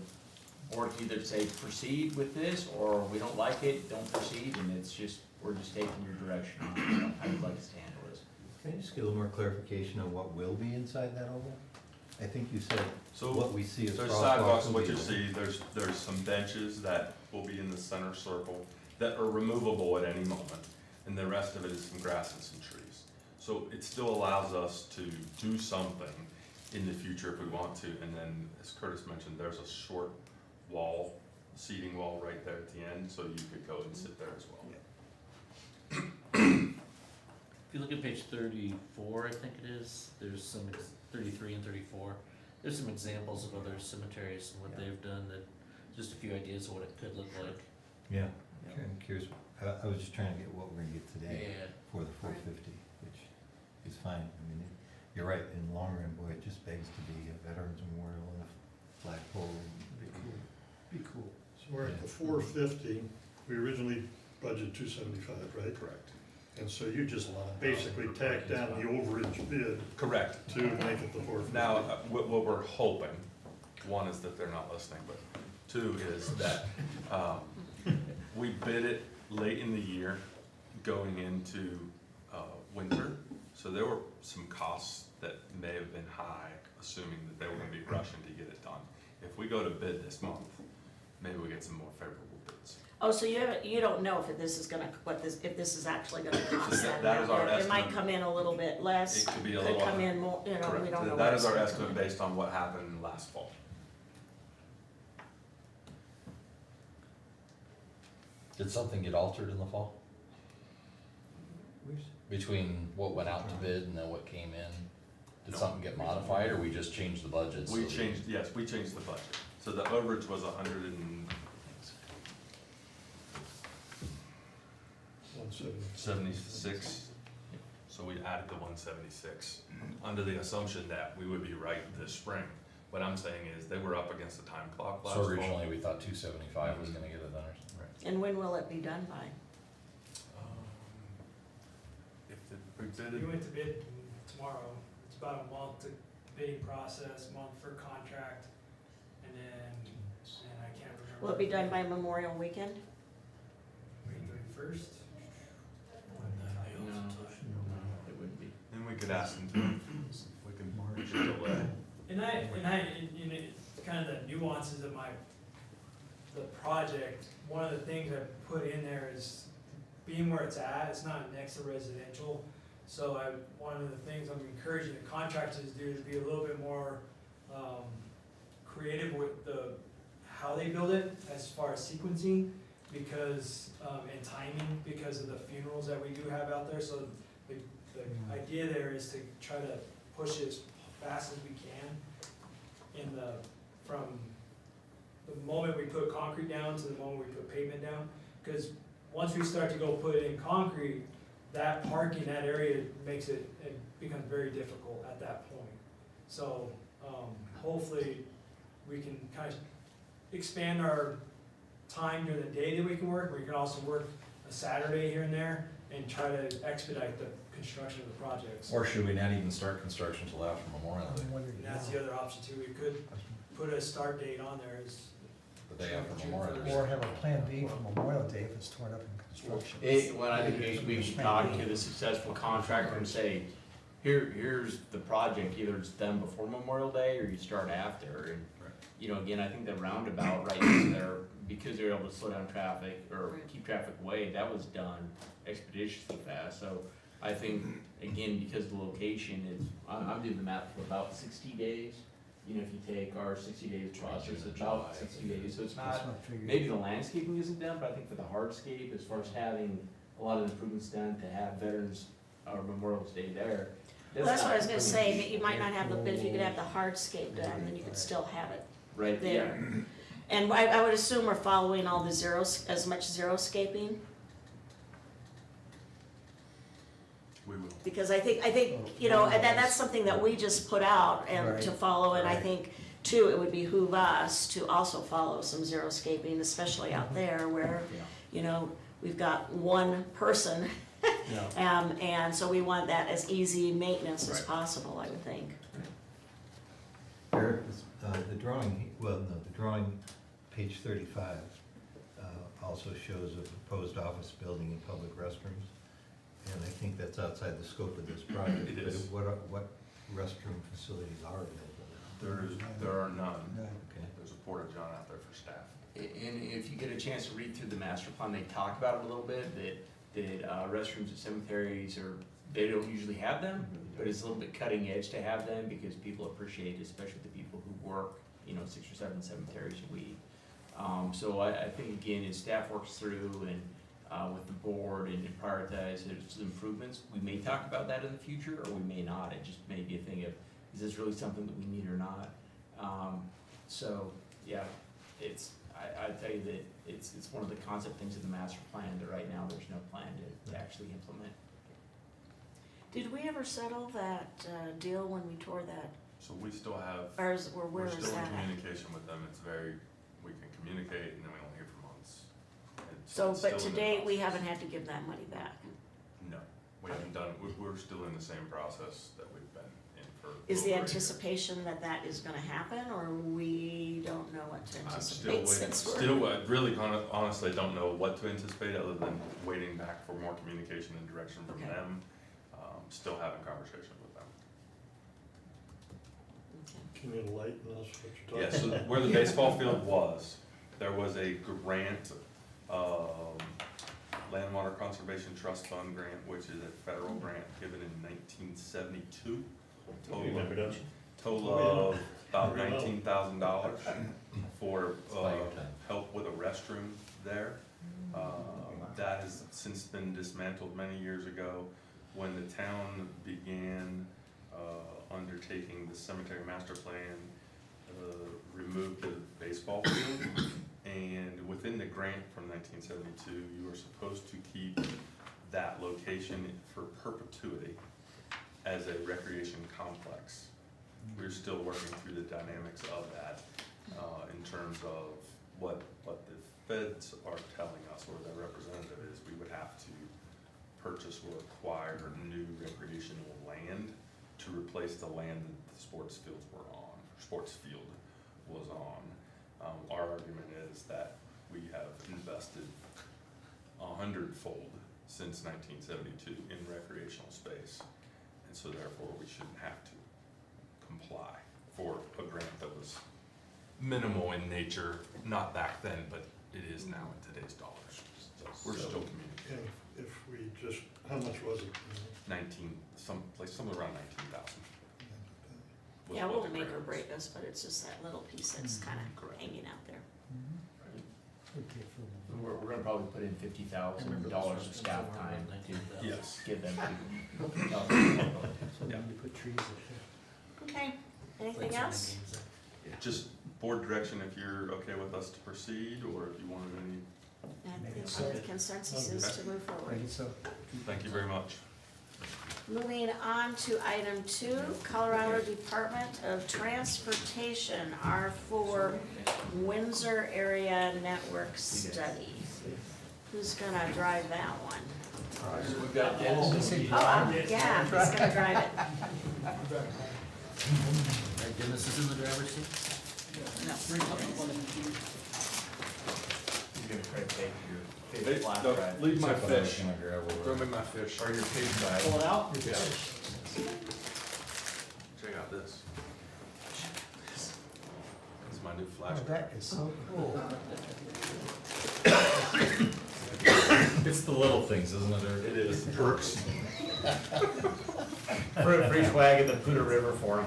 board can either say proceed with this, or we don't like it, don't proceed, and it's just, we're just taking your direction on how you'd like us to handle this. Can I just get a little more clarification on what will be inside that oval? I think you said So what we see as there's crosswalks sidewalks, will what be you oval. see, there's some benches that will be in the center circle that are removable at any moment, and the rest of it is some grass and some trees. So it still allows us to do something in the future if we want to, and then, as Curtis mentioned, there's a short wall, seating wall right there at the end, so you could go and sit there as well. If you look at page 34, I think it is, there's some, 33 and 34, there's some examples of other cemeteries and what Yeah. they've done, that, just a few ideas of what it could look like. Yeah, I'm curious, I was just trying to get what we're gonna get today Yeah. for the 450, which is fine. I mean, you're right, in the long run, boy, it just begs to be a Veterans Memorial and a flagpole. Be cool, be cool. So we're at the 450, we originally budgeted 275, right? Correct. And so you just basically tacked down the overage bid Correct. to make it the 450. Now, what we're hoping, one is that they're not listening, but two is that, we bid it late in the year, going into, winter. So there were some costs that may have been high, assuming that they were gonna be rushing to get it done. If we go to bid this month, maybe we get some more favorable bids. Oh, so you don't know if this is gonna, if this is actually gonna cost That- that that is our amount. It might estimate. come in a little bit less, It could be a could little. come in more, you know, we Correct. don't know. That what is it's our gonna estimate come in. based on what happened last fall. Did something get altered in the fall? Between what went out to bid and then what came in? Did No. something get modified, or we just changed the budget? so We that- changed, yes, we changed the budget. So the overage was 176, so we added the 176, under the assumption that we would be right this spring. What I'm saying is, they were up against the time clock last So fall. originally, we thought 275 was gonna get it done or something. And when will it be done by? If we We bidded, went to bid tomorrow, it's about a month to bidding process, month for contract, and I can't remember. Will it be done by Memorial Weekend? May 31st? No, it wouldn't be. then we could ask them to, we can delay. And kind of the nuances of the project, one of the things I put in there is being where it's at, it's not next to residential. So one of the things I'm encouraging the contractors to do is be a little bit more, creative with how they build it as far as sequencing, because, and timing, because of the funerals that we do have out there. So the idea there is to try to push it as fast as we can from the moment we put concrete down to the moment we put pavement down. Because once we start to go put in concrete, that parking, that area it becomes very difficult at that point. So, hopefully, we can kind of expand our time during the day that we can work. We can also work a Saturday here and there and try to expedite the construction of the projects. Or should we not even start construction till after Memorial Day, And that's the other option too. We could put a start date on there as the day after Memorial Day? Or have a plan B for Memorial Day if it's torn up in construction. Well, I think we should talk to the successful contractor and say, here's the project, either it's done before Memorial Day or you start after. And, you know, again, I think the roundabout right there, because they're able to slow down traffic or keep traffic away, that was done expeditiously fast. So I think, again, because the location is, I'm doing the math for about 60 days. You know, if you take our 60 days process, it's about 60 days, so it's not, maybe the landscaping isn't done, but I think for the hardscape, as far as having a lot of improvements done to have Veterans or Memorial Day there. Well, that's what I was gonna say, that you might not have the, but if you could have the hardscape done, then you could still have it Right there. And I would assume we're following all the zeros, as much xeriscaping, We will. because I think, you know, and that's something that we just put out and to follow, and I think too, it would behoove us to also follow some xeriscaping, especially out there where, you know, we've got one person. And so we want that as easy maintenance as possible, I would think. Eric, the drawing, the drawing, page 35, also shows a proposed office building and public restrooms. And I think that's outside the scope of this project. It is. But what restroom facilities are available? There are none. Okay. There's a porta john out there for staff. And if you get a chance to read through the master plan, they talk about it a little bit, that restrooms at cemeteries they don't usually have them, but it's a little bit cutting edge to have them because people appreciate, especially the people who work, you know, 6 or 7 cemeteries a week. So I think again, as staff works through and with the board and prioritize its improvements, we may talk about that in the future or we may not. It just may be a thing of, is this really something that we need or not? So yeah, I tell you that it's one of the concept things in the master plan that right now there's no plan to actually implement. Did we ever settle that deal when we tore that, So we still have, or where we're is still in that at? communication with them. It's we can communicate and then we don't hear for months. So, It's but still to in the date, we process. haven't had to give that money back. No, we haven't done, we're still in the same process that we've been in for. Is over the a year. anticipation that that is gonna happen, or we don't know what to I'm still anticipate waiting, since we're? I really honestly don't know what to anticipate other than waiting back for more communication and direction from Okay. them. Still having conversations with them. Okay. Can you enlighten us what you're Yeah, talking so about? where the baseball field was, there was a grant, Land Water Conservation Trust Fund grant, which is a federal grant given in 1972. Total of about $19,000 for help with a restroom there. That has since been dismantled many years ago. When the town began undertaking the cemetery master plan, removed the baseball field. And within the grant from 1972, you were supposed to keep that location for perpetuity as a recreation complex. We're still working through the dynamics of that in terms of what the feds are telling us, or their representative is, we would have to purchase or acquire new recreational land to replace the land that the sports field was on. Our argument is that we have invested 100-fold since 1972 in recreational space, and so therefore we shouldn't have to comply for a grant that was minimal in nature, not back then, but it is now in today's dollars. So we're still communicating. if we just, how much was it? 19, somewhere around 19,000. Yeah, it won't make or break us, but it's just that little piece that's kind of Correct. hanging out there. Okay, for We're gonna probably put in $50,000 of staff time to Yes. give them. So we need to put trees up there. Okay, anything else? Just board direction if you're okay with us to proceed, or if you wanted any, I Maybe think so. the consensus is to move forward. Maybe so. thank you very much. Moving on to item 2, Colorado Department of Transportation, R4 Windsor Area Network Study. Who's gonna drive that one? We've got Dennis. Yeah, who's gonna drive it? Thank goodness is in the driver's seat. He's gonna try to take your Hey, big flash no, drive. leave my Except when I was fish, gonna grab over- throw me my fish. Or your pig drive. Pull it out? Yeah. Check out this. It's my new flash Oh, drive. that is so cool. It's the little things, isn't it? It is, perks. Free swag at the Poudre River Forum.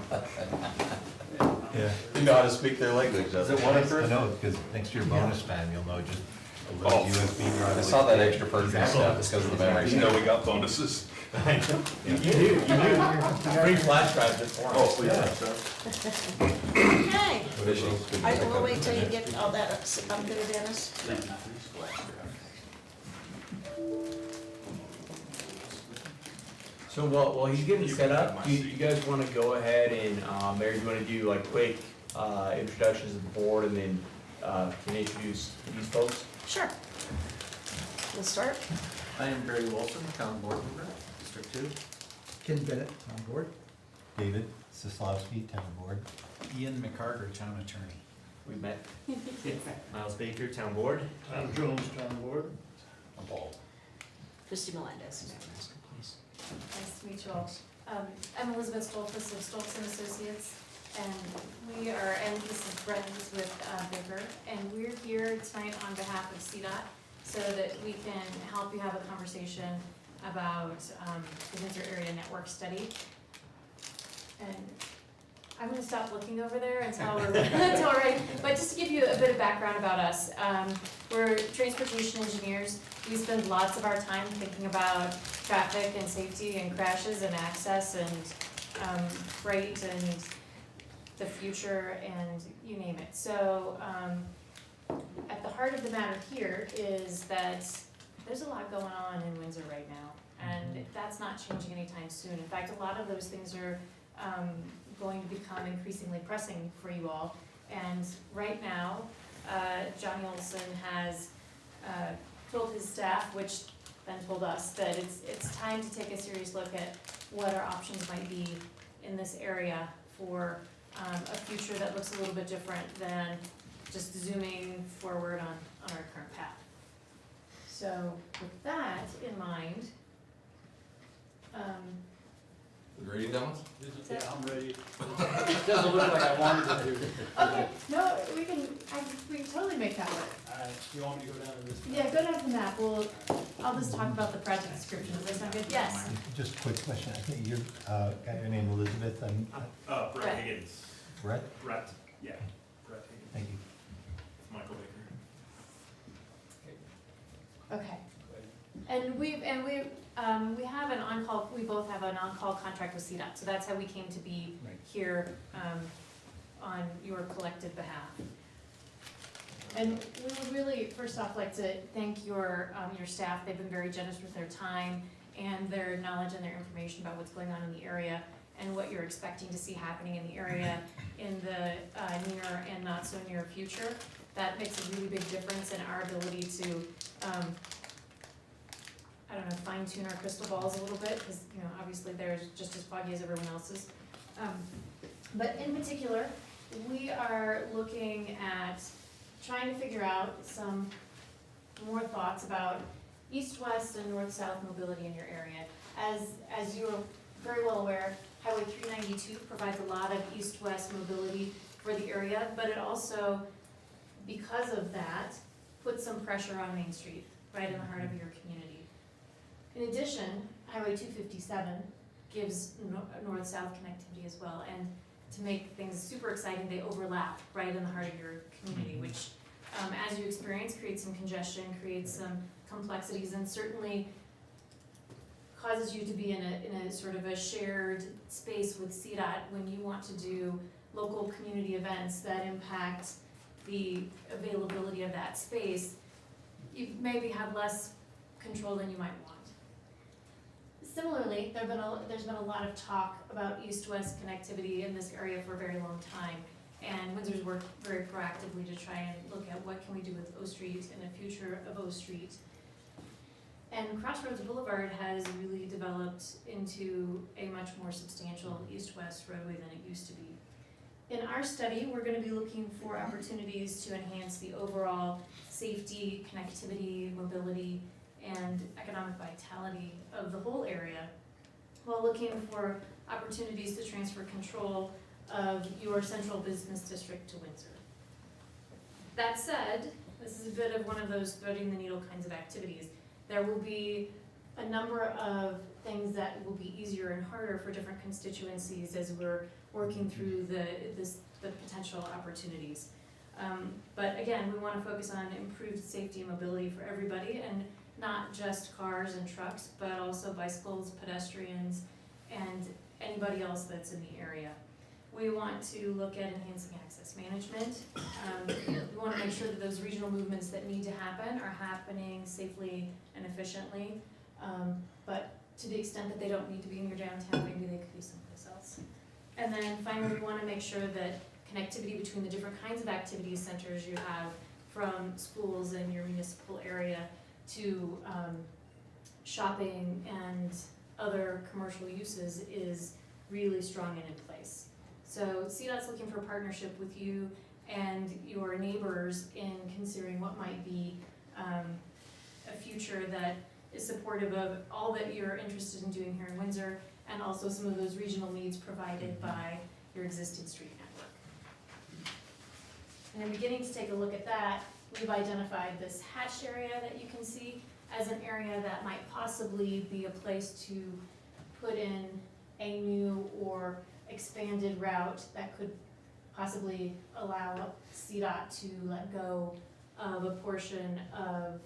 Yeah. You know how to speak their language, doesn't it? I know, because next year bonus time, you'll know just a little Oh. USB drive. I saw that extra perk and stuff just because of the memory. You know we got bonuses. You do. Free flash drive at the forum. Oh, please. Okay, Additional speed. we'll wait till you get all that up there, Dennis. So while he's getting set up, do you guys wanna go ahead and, Mary, do you wanna do like quick, introductions of the board and then, can introduce these folks? Sure. Let's start. I am Barry Wilson, town board member, District 2. Ken Bennett on board. David Sislowski, town board. Ian McCarter, town attorney. We met. Miles Baker, town board. Tom Jones, town board. I'm Paul. Christy Melendez. Nice to meet you all. I'm Elizabeth Stoltzfus of Stoltz and Associates, and this is Brett with Baker, and we're here tonight on behalf of CDOT so that we can help you have a conversation about the Windsor Area Network Study. And I'm gonna stop looking over there until until we're ready, but just to give you a bit of background about us, we're transportation engineers. We spend lots of our time thinking about traffic and safety and crashes and access and freight and the future and you name it. So at the heart of the matter here is that there's a lot going on in Windsor right now, and that's not changing anytime soon. In fact, a lot of those things are going to become increasingly pressing for you all. And right now, Johnny Olson has told his staff, which then told us, that it's time to take a serious look at what our options might be in this area for a future that looks a little bit different than just zooming forward on our current path. So with that in mind, Ready, Dennis? Yeah, I'm ready. Doesn't look like I wanted to do. okay, no, we can totally make that work. You want me to go down to this? Yeah, go down to the map, I'll just talk about the project description, does that sound good? Yes. Just a quick question, I think you're, got your name Elizabeth, Brett. Brett Higgins. Brett? Brett, yeah. Brett Higgins. Thank you. Michael Baker. Okay. And we have an on-call, we both have an on-call contract with CDOT, so that's how we came to be Right. here, on your collective behalf. And we would really, first off, like to thank your staff. They've been very generous with their time and their knowledge and their information about what's going on in the area and what you're expecting to see happening in the area in the near and not so near future. That makes a really big difference in our ability to, I don't know, fine tune our crystal balls a little bit, because, you know, obviously they're just as foggy as everyone else's. But in particular, we are looking at trying to figure out some more thoughts about east-west and north-south mobility in your area. As you're very well aware, Highway 392 provides a lot of east-west mobility for the area, but it also, because of that, puts some pressure on Main Street, right in the heart of your community. In addition, Highway 257 gives north-south connectivity as well, and to make things super exciting, they overlap right in the heart of your community, which, as you experience, creates some congestion, creates some complexities, and certainly causes you to be in a sort of a shared space with CDOT when you want to do local community events that impact the availability of that space. You maybe have less control than you might want. Similarly, there's been a lot of talk about east-west connectivity in this area for a very long time, and Windsor's worked very proactively to try and look at what can we do with O Street and the future of O Street. And Crossroads Boulevard has really developed into a much more substantial east-west roadway than it used to be. In our study, we're going to be looking for opportunities to enhance the overall safety, connectivity, mobility, and economic vitality of the whole area, while looking for opportunities to transfer control of your central business district to Windsor. That said, this is a bit of one of those threading the needle kinds of activities. There will be a number of things that will be easier and harder for different constituencies as we're working through the potential opportunities. But again, we want to focus on improved safety and mobility for everybody, and not just cars and trucks, but also bicycles, pedestrians, and anybody else that's in the area. We want to look at enhancing access management. We want to make sure that those regional movements that need to happen are happening safely and efficiently. But to the extent that they don't need to be in your downtown, maybe they could be someplace else. And then finally, we want to make sure that connectivity between the different kinds of activity centers you have, from schools in your municipal area to shopping and other commercial uses, is really strong and in place. So CDOT's looking for a partnership with you and your neighbors in considering what might be a future that is supportive of all that you're interested in doing here in Windsor, and also some of those regional needs provided by your existing street network. And in beginning to take a look at that, we've identified this hatched area that you can see as an area that might possibly be a place to put in a new or expanded route that could possibly allow CDOT to let go of a portion of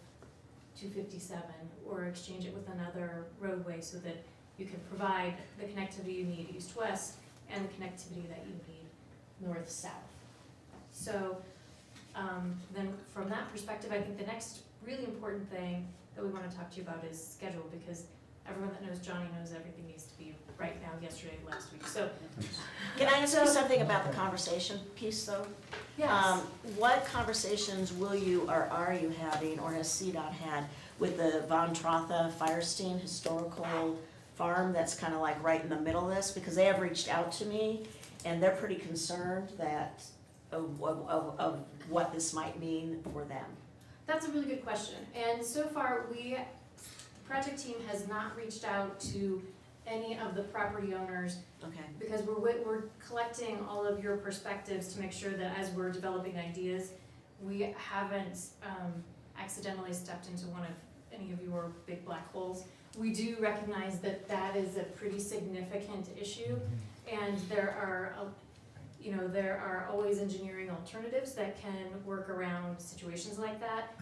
257 or exchange it with another roadway so that you can provide the connectivity you need east-west and the connectivity that you need north-south. So then from that perspective, I think the next really important thing that we want to talk to you about is schedule, because everyone that knows Johnny knows everything needs to be right now, yesterday, last week. So Can I ask you something about the conversation piece, though? yes. What conversations will you or are you having, or has CDOT had, with the Von Trotha Firestein Historical Farm that's kind of like right in the middle of this? Because they have reached out to me, and they're pretty concerned that of what this might mean for them. That's a really good question. And so far, the project team has not reached out to any of the property owners, Okay. because we're collecting all of your perspectives to make sure that as we're developing ideas, we haven't accidentally stepped into one of any of your big black holes. We do recognize that that is a pretty significant issue, and there are always engineering alternatives that can work around situations like that.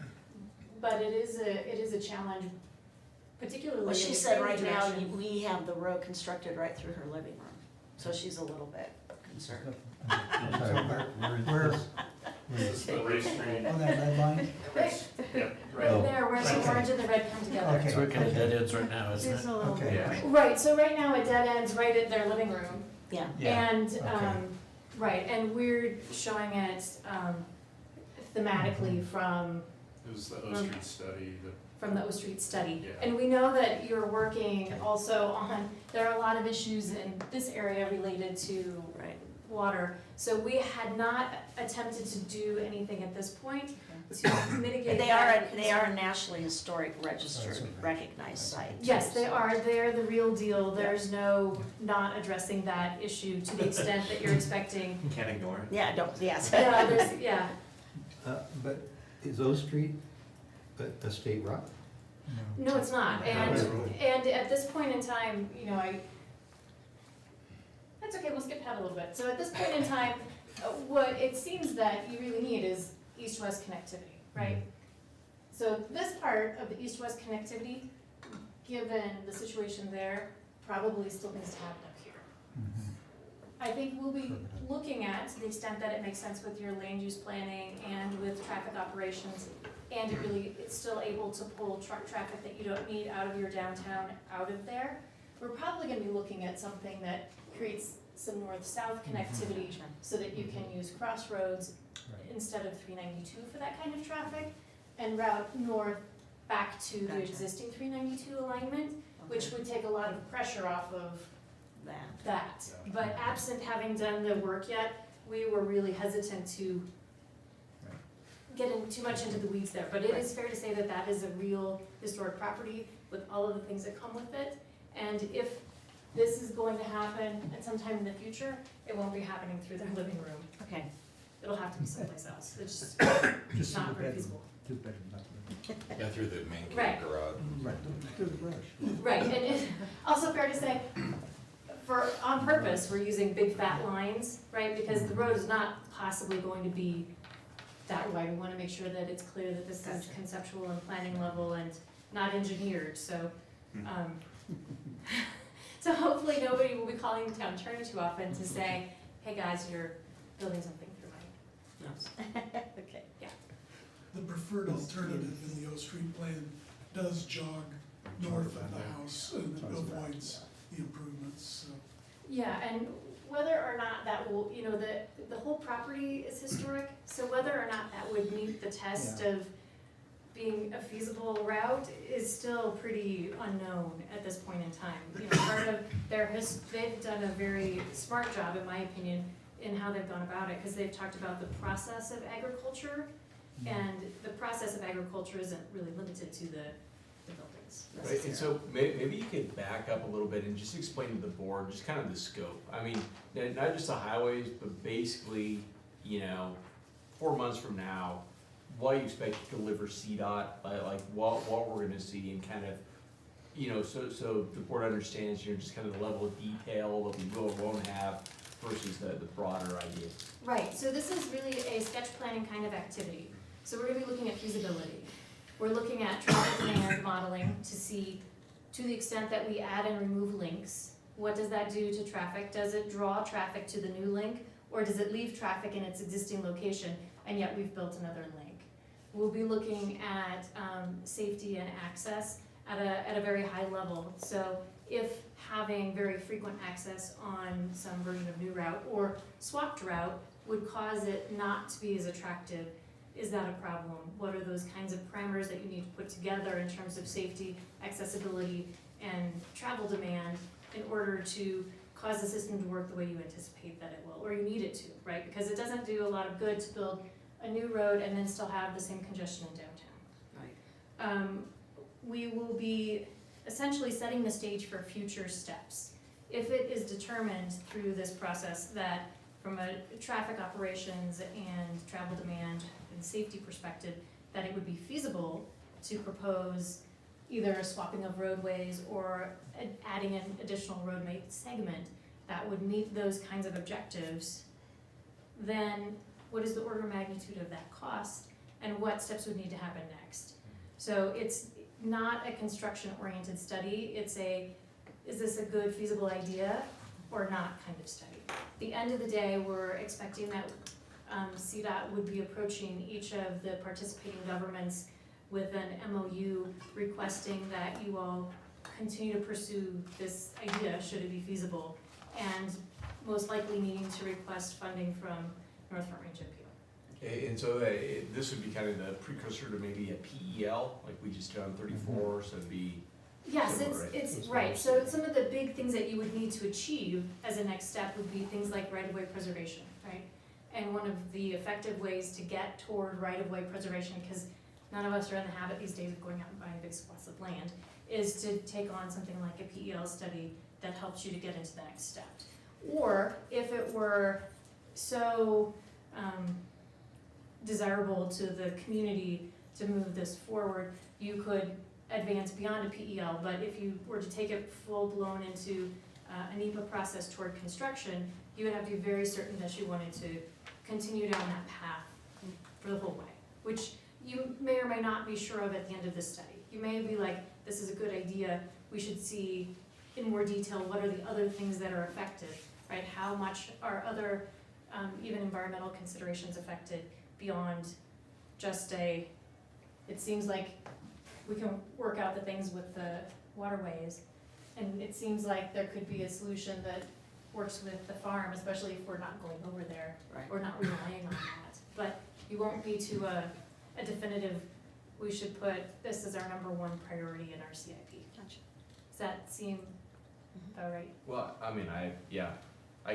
But it is a challenge, particularly. Well, she in said the right now, direction. we have the road constructed right through her living room, so she's a little bit concerned. I'm sorry, where is The race street. On that red line? Right, Yep, right Oh. there, where the orange and the red come together. Okay. So we're kind of dead ends right now, isn't There's it? a little. Okay. Yeah. Right, so right now it dead ends right at their living room. Yeah. And, okay. right, and we're showing it thematically from It was the O Street study that. the O Street study. Yeah. And we know that you're working also on, there are a lot of issues in this area related to Right. water. So we had not attempted to do anything at this point to mitigate They that. are a nationally historic registered, recognized site. Yes, they are. They're the real deal. There's no not addressing that issue to the extent that you're expecting. Can't ignore it. Yeah, don't, yes. Yeah. But is O Street a state route? No, it's not, and at this point in time, you know, that's okay, we'll skip ahead a little bit. So at this point in time, what it seems that you really need is east-west connectivity, right? So this part of the east-west connectivity, given the situation there, probably still needs to happen up here. I think we'll be looking at, to the extent that it makes sense with your land use planning and with traffic operations, and it really, it's still able to pull truck traffic that you don't need out of your downtown, out of there. We're probably gonna be looking at something that creates some north-south connectivity so that you can use crossroads instead of 392 for that kind of traffic, and route north back to the existing 392 alignment, which would take a lot of pressure off of that. But absent having done the work yet, we were really hesitant to get in too much into the weeds there. But it is fair to say that that is a real historic property with all of the things that come with it. And if this is going to happen at some time in the future, it won't be happening through their living room. Okay. It'll have to be someplace else. It's Just not two very bedroom, feasible. two bedroom, not living. Yeah, through the main Right. garage. Right, through the garage. Right, and it's also fair to say, on purpose, we're using big fat lines, right? Because the road is not possibly going to be that wide. We wanna make sure that it's clear that this is conceptual and planning level and not engineered, so, so hopefully nobody will be calling the town attorney too often to say, hey guys, you're building something through my house. Okay. Yeah. The preferred alternative in the O Street plan does jog north of the house and it avoids the improvements, so. Yeah, and whether or not that will, you know, the whole property is historic, so whether or not that would meet the test of being a feasible route is still pretty unknown at this point in time. You know, part of they've done a very smart job, in my opinion, in how they've gone about it, because they've talked about the process of agriculture, and the process of agriculture isn't really limited to the buildings. Right, and so maybe you could back up a little bit and just explain to the board, just kind of the scope. I mean, not just the highways, but basically, you know, 4 months from now, what you expect to deliver CDOT, like what we're gonna see and kind of, you know, so the board understands, you know, just kind of the level of detail that we will or won't have versus the broader idea. Right, so this is really a sketch planning kind of activity. So we're gonna be looking at feasibility. We're looking at traffic demand modeling to see, to the extent that we add and remove links, what does that do to traffic? Does it draw traffic to the new link, or does it leave traffic in its existing location, and yet we've built another link? We'll be looking at safety and access at a very high level. So if having very frequent access on some version of new route or swapped route would cause it not to be as attractive, is that a problem? What are those kinds of parameters that you need to put together in terms of safety, accessibility, and travel demand in order to cause the system to work the way you anticipate that it will, or you need it to, right? Because it doesn't do a lot of good to build a new road and then still have the same congestion in downtown. Right. We will be essentially setting the stage for future steps. If it is determined through this process that from a traffic operations and travel demand and safety perspective, that it would be feasible to propose either a swapping of roadways or adding an additional roadway segment that would meet those kinds of objectives, then what is the order of magnitude of that cost and what steps would need to happen next? So it's not a construction-oriented study, it's a, is this a good feasible idea or not kind of study. At the end of the day, we're expecting that CDOT would be approaching each of the participating governments with an MOU requesting that you all continue to pursue this idea, should it be feasible, and most likely needing to request funding from North Front Range NPO. And so this would be kind of the precursor to maybe a PEL, like we just did on 34, so it'd be. Yes, similar, it's right, so some of the big things that you would need to achieve as a next step would be things like right-of-way preservation, right? And one of the effective ways to get toward right-of-way preservation, because none of us are in the habit these days of going out and buying big swaths of land, is to take on something like a PEL study that helps you to get into the next step. Or if it were so desirable to the community to move this forward, you could advance beyond a PEL, but if you were to take it full-blown into a NEPA process toward construction, you would have to be very certain that you wanted to continue down that path for the whole way, which you may or may not be sure of at the end of this study. You may be like, this is a good idea, we should see in more detail what are the other things that are affected, right? How much are other, even environmental considerations affected beyond just it seems like we can work out the things with the waterways, and it seems like there could be a solution that works with the farm, especially if we're not going over there, Right. or not relying on that. But you won't be to a definitive, we should put this as our number one priority in our CIP. Gotcha. Does that seem about right? Well, I mean, I get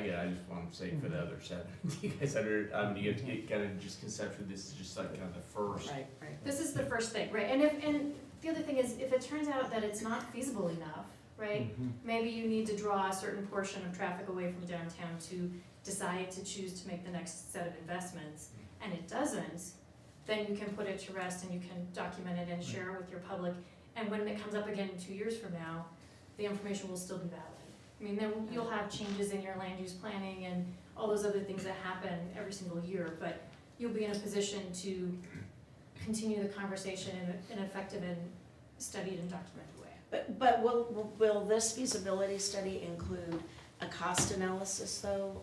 it, I just want to say for the other seven, you guys you kind of just conceptually, this is just like kind of the first. Right, right. This is the first thing, right? And the other thing is, if it turns out that it's not feasible enough, right? Maybe you need to draw a certain portion of traffic away from downtown to decide to choose to make the next set of investments, and it doesn't, then you can put it to rest and you can document it and share it with your public. And when it comes up again 2 years from now, the information will still be valid. I mean, you'll have changes in your land use planning and all those other things that happen every single year, but you'll be in a position to continue the conversation in an effective and studied and documented way. But will this feasibility study include a cost analysis though?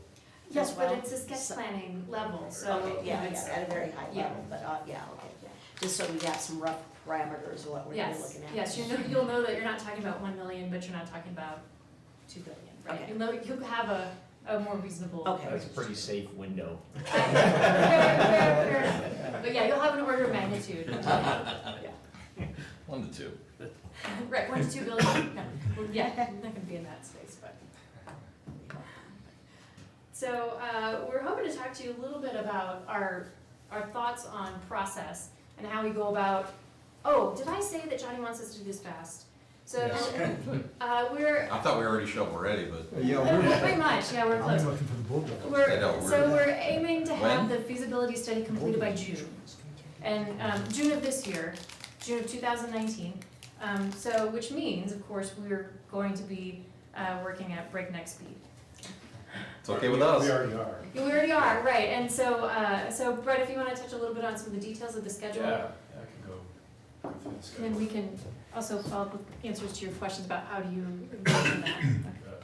Yes, as well? but it's a sketch planning level, so. Okay, yeah, it's- at a very high yeah. level, but, yeah, okay. Just so we got some rough parameters of what we're gonna be Yes, looking at. yes, you'll know that you're not talking about 1 million, but you're not talking about 2 billion, right? Okay. You'll have a more reasonable. Okay. That's a pretty safe window. Fair enough. But yeah, you'll have an order of magnitude. 1 to 2. Right, 1 to 2 billion, no, well, yeah, not gonna be in that space, but. So, we're hoping to talk to you a little bit about our thoughts on process and how we go about, oh, did I say that Johnny wants us to do this fast? So, we're, I thought we were already shovel ready, but. Yeah, pretty much, yeah, we're close. I'm looking for the bulldozer. I know, We're aiming to have When? the feasibility study completed by June. And, June of this year, June of 2019. So, which means, of course, we're going to be, working at breakneck speed. It's okay with us. We already are. We already are, right, and so, so Brett, if you wanna touch a little bit on some of the details of the schedule. Yeah, I can go through the And schedule. then we can also follow up with answers to your questions about how do you envision that.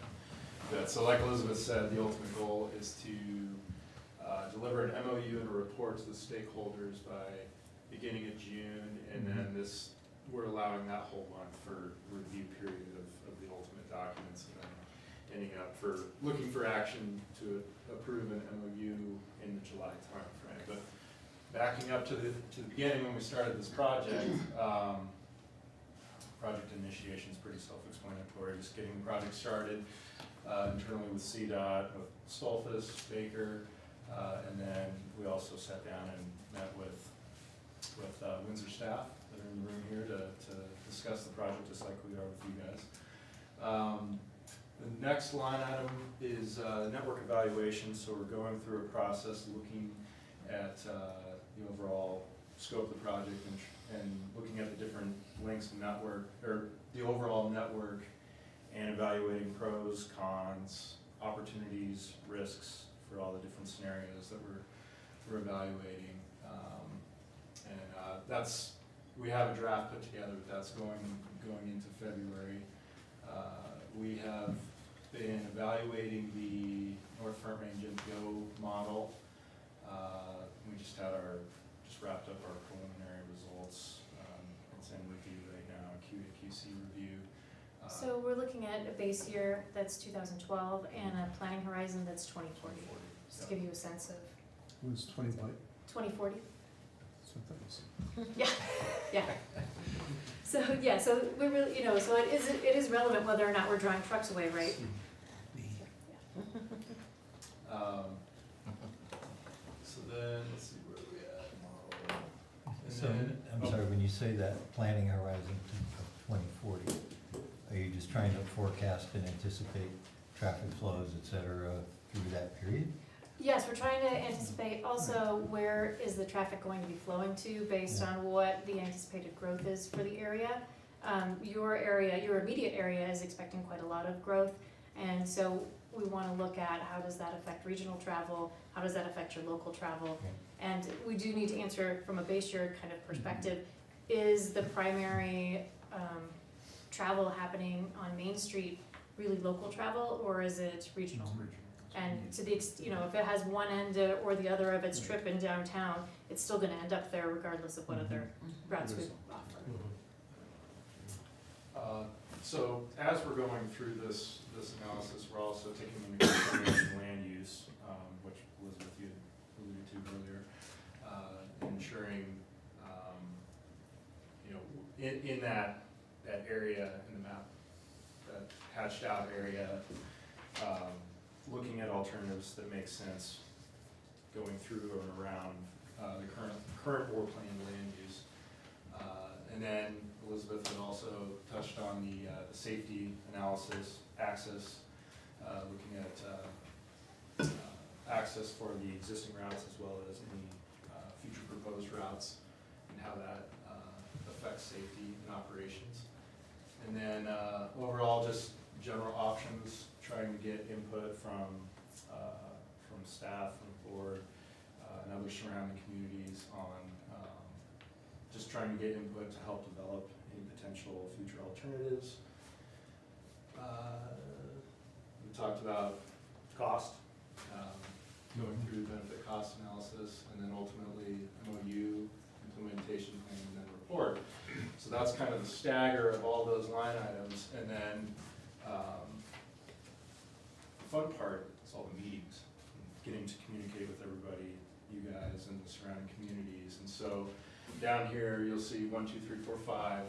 Yeah, so like Elizabeth said, the ultimate goal is to deliver an MOU and a report to the stakeholders by beginning of June, and then we're allowing that whole month for review period of the ultimate documents, and then ending up looking for action to approve an MOU in the July timeframe. But backing up to the beginning, when we started this project, project initiation is pretty self-explanatory, just getting the project started internally with CDOT, with Stolfus, Baker, and then we also sat down and met with Windsor staff that are in the room here to discuss the project just like we are with you guys. The next line item is network evaluation, so we're going through a process looking at the overall scope of the project and looking at the different links and network, or the overall network, and evaluating pros, cons, opportunities, risks for all the different scenarios that we're evaluating. We have a draft put together, but that's going into February. We have been evaluating the North Front Range NPO model. We just wrapped up our preliminary results. It's in review right now, QC review. So we're looking at a base year that's 2012 and a planning horizon that's 2040, just to give you a sense of It was 20 by, 2040. so that was. Yeah. So, yeah, so we really, so it is relevant whether or not we're drawing trucks away, right? So then, let's see where we at. And So, then- I'm sorry, when you say that planning horizon of 2040, are you just trying to forecast and anticipate traffic flows, et cetera, through that period? Yes, we're trying to anticipate also where is the traffic going to be flowing to based on what the anticipated growth is for the area. your area, your immediate area is expecting quite a lot of growth. And so we wanna look at how does that affect regional travel, how does that affect your local travel? And we do need to answer from a base year kind of perspective, is the primary, travel happening on Main Street really local travel, or is it regional? And to the you know, if it has one end or the other of its trip in downtown, it's still gonna end up there regardless of what other routes we offer. So as we're going through this analysis, we're also taking into consideration land use, which Elizabeth, you alluded to earlier, ensuring, you know, in that area in the map, that hatched out area, looking at alternatives that make sense going through and around the current war plan land use. And then Elizabeth had also touched on the safety analysis, access, looking at access for the existing routes as well as any future proposed routes and how that affects safety and operations. And then overall, just general options, trying to get input from staff, from the board, and other surrounding communities on just trying to get input to help develop any potential future alternatives. We talked about cost, going through the benefit cost analysis, and then ultimately MOU, implementation plan, and then report. So that's kind of the stagger of all those line items. And then the fun part is all the meetings, getting to communicate with everybody, you guys, and the surrounding communities. And so down here, you'll see 1, 2, 3, 4, 5.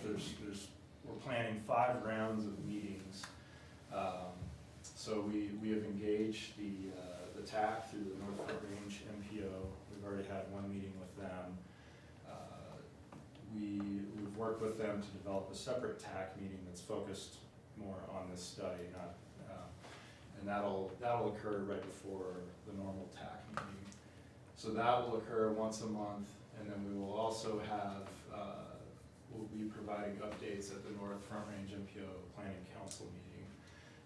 We're planning 5 rounds of meetings. So we have engaged the TAC through the North Front Range MPO. We've already had 1 meeting with them. We've worked with them to develop a separate TAC meeting that's focused more on this study, not, and that'll occur right before the normal TAC meeting. So that will occur once a month, and then we will also have, we'll be providing updates at the North Front Range MPO Planning Council meeting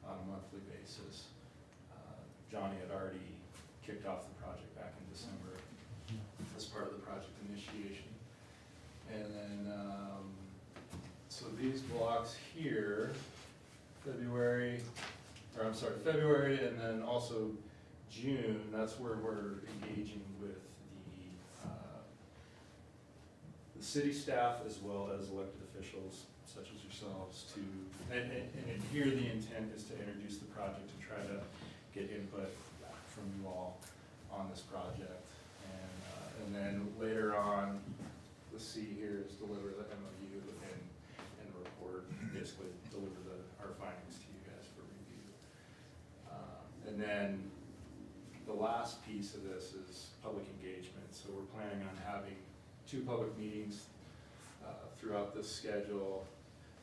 on a monthly basis. Johnny had already kicked off the project back in December as part of the project initiation. And then, so these blocks here, February, and then also June, that's where we're engaging with the city staff as well as elected officials such as yourselves to, and here the intent is to introduce the project and try to get input from you all on this project. And then later on, the C here is deliver the MOU and report, basically deliver our findings to you guys for review. And then the last piece of this is public engagement. So we're planning on having 2 public meetings throughout this schedule.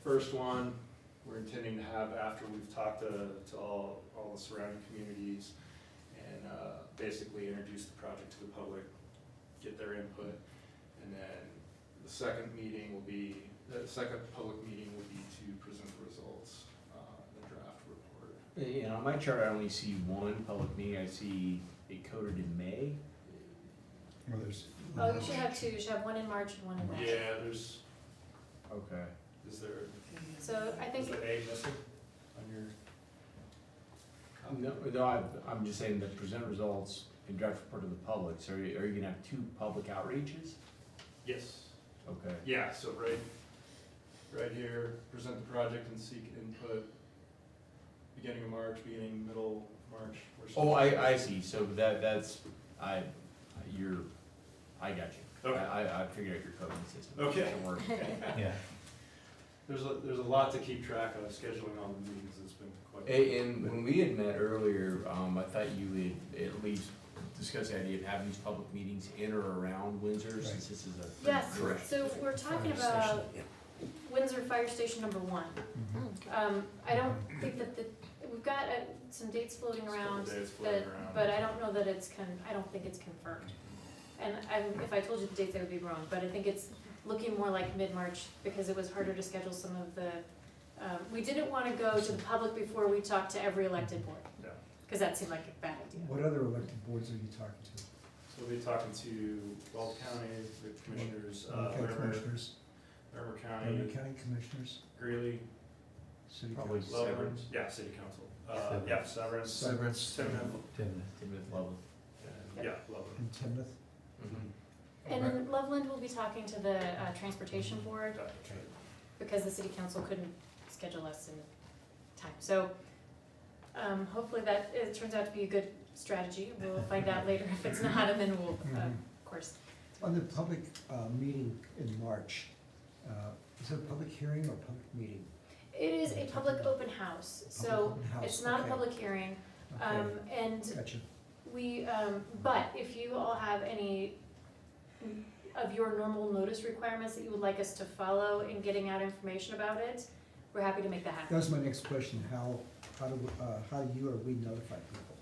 First one, we're intending to have after we've talked to all the surrounding communities and basically introduce the project to the public, get their input, and then the second public meeting will be to present the results, the draft report. Yeah, on my chart, I only see 1 public meeting. I see it coded in May. Or there's. Oh, you should have 2, you should have 1 in March and 1 in May. Yeah, there's, Okay. is there, So I think. is the A missing on your? No, I'm just saying that present results and draft report to the public. So are you gonna have 2 public outreaches? Yes. Okay. Yeah, so right here, present the project and seek input, beginning of March, middle of March. Oh, I see. So that's, I got you. Okay. I figured out your coding system. Okay. It worked. Yeah. There's a lot to keep track of, scheduling all the meetings, it's been quite. And when we had met earlier, I thought you would at least discuss the idea of having these public meetings in or around Windsor, since this is a. Yes, Correct. so we're talking about Windsor Fire Station number 1. I don't think that we've got some dates floating around, but I don't know that I don't think it's confirmed. And if I told you the dates, I would be wrong, but I think looking more like mid-March, because it was harder to schedule some of the, we didn't wanna go to the public before we talked to every elected board. Yeah. Cause that seemed like a bad idea. What other elected boards are you talking to? So we'll be talking to Weld County, the commissioners, Okay, commissioners, Merrimer Merrimack County, County commissioners, Greeley, city Probably council. Loveland, yeah, city council. Yeah, Severance, Severance, Tiverton, Timothy Loveland. and, yeah, Loveland. and Timoth. And then Loveland will be talking to the, transportation board, because the city council couldn't schedule us in time. So, hopefully that, it turns out to be a good strategy. We'll find out later if it's not, and then we'll, of course. On the public, meeting in March, is it a public hearing or public meeting? It is a public open house, so Public open house, it's not a okay. public hearing. Okay, And gotcha. we, but if you all have any of your normal notice requirements that you would like us to follow in getting out information about it, we're happy to make that That happen. was my next question, how do you or we notify people?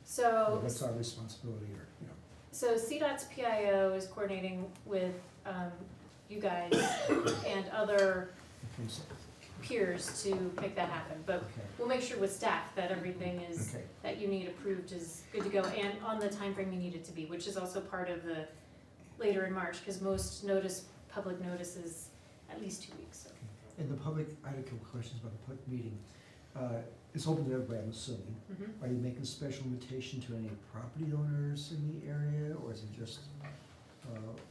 So, What's our responsibility or, you know? so CDOT's PIO is coordinating with, you guys and other things peers to make that happen. But Okay, we'll make sure with staff that everything is, okay, that you need approved is good to go, and on the time frame you need it to be, which is also part of the later in March, because most public notice is at least 2 weeks, so. in the public, I had a couple questions about the public meeting. It's open to everybody, I'm assuming. Mhm. Are you making special invitation to any property owners in the area, or is it just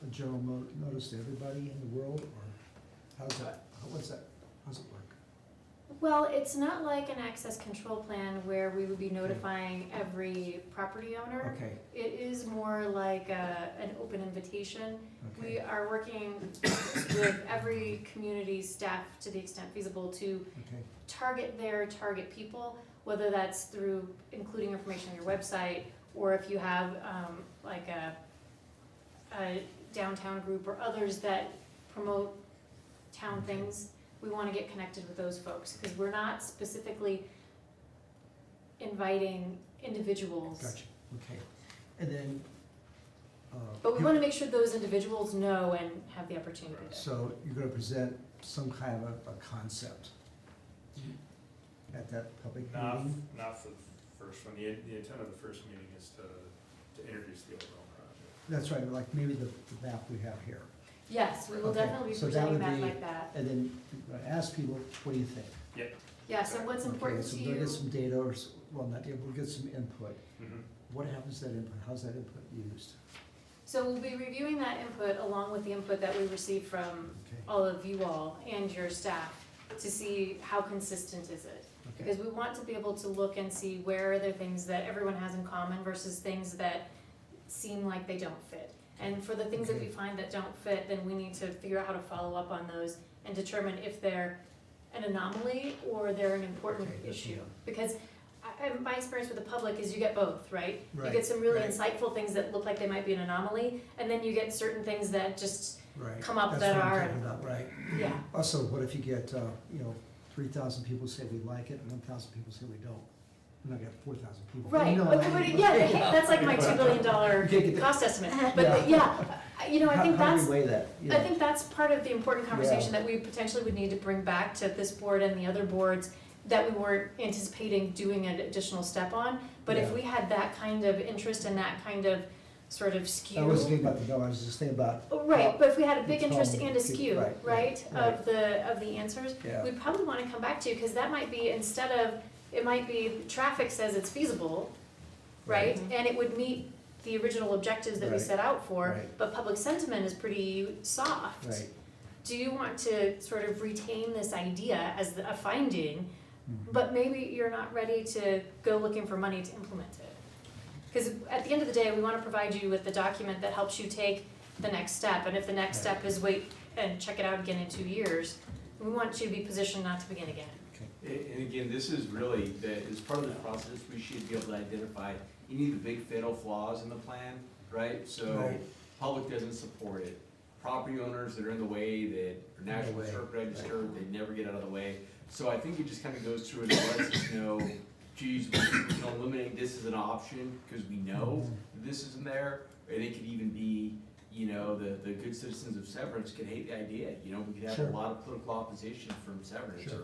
a general notice to everybody in the world, or how's that, how's it work? Well, it's not like an access control plan where we would be notifying every property owner. Okay, It is more like an open invitation. We okay, are working with every community staff to the extent feasible to okay, target their target people, whether that's through including information on your website, or if you have like a downtown group or others that promote town things, we wanna get connected with those folks, because we're not specifically inviting individuals. gotcha, okay. And then, But we wanna make sure those individuals know and have the opportunity to. so you're gonna present some kind of a concept at that public meeting? Not for the first one, the intent of the first meeting is to introduce the overall project. That's right, like maybe the map we have here. Yes, we will Okay, definitely be so that presenting would that be- like that. And then you're gonna ask people, what do you think? Yes, and what's important to Okay, so we'll you, get some data, or, well, not data, we'll get some input. Mhm. What happens to that input? How's that input used? so we'll be reviewing that input along with the input that we received from Okay, all of you all and your staff to see how consistent is it. okay, Because we want to be able to look and see where are there things that everyone has in common versus things that seem like they don't fit. And for the things that we find that don't fit, then we need to figure out how to follow up on those and determine if they're an anomaly or they're an important Okay, that's issue. enough. Because my experience with the public is you get both, right? You Right, get some really right. insightful things that look like they might be an anomaly, and then you get certain things that just, right. come up That's that what I'm are- talking about, right. yeah. Also, what if you get, 3,000 people say we like it, and 1,000 people say we don't? We're not gonna have 4,000 people. Right, You know, but yeah, that's like my $2 billion You can't get the- cost estimate, Yeah. but yeah, I think How that's, do we weigh that? I think that's part of the important conversation Yeah. that we potentially would need to bring back to this board and the other boards that we weren't anticipating doing an additional step on, but if Yeah. we had that kind of interest and that kind of sort of skew. I wasn't thinking about the number, I was just thinking about, Oh, right, but if we had a big the interest tone and a of people, skew, right, right, right, of the answers, yeah, we'd probably wanna come back to, cause that might be, instead of, it might be, traffic says it's feasible, right? And it would meet the original objectives that we Right. set out for, Right. but public sentiment is pretty soft. right. Do you want to sort of retain this idea as a finding, Mhm. but maybe you're not ready to go looking for money to implement it? Because at the end of the day, we wanna provide you with the document that helps you take the next step, and if the next Right. step is wait and check it out again in 2 years, we want you to be positioned not to begin again. And again, this is really, as part of the process, we should be able to identify any of the big fatal flaws in the plan, right? So, Right. public doesn't support it, property owners that are in the way, that are National way, Historic Register, they never get out of the way. So I think it just kind of goes through and lets us know, geez, we can eliminate this as an option, because we know Mhm. this isn't there, and it could even be, you know, the good citizens of Severance could hate the idea, you know, we could have Sure. a lot of political opposition from Severance. Sure.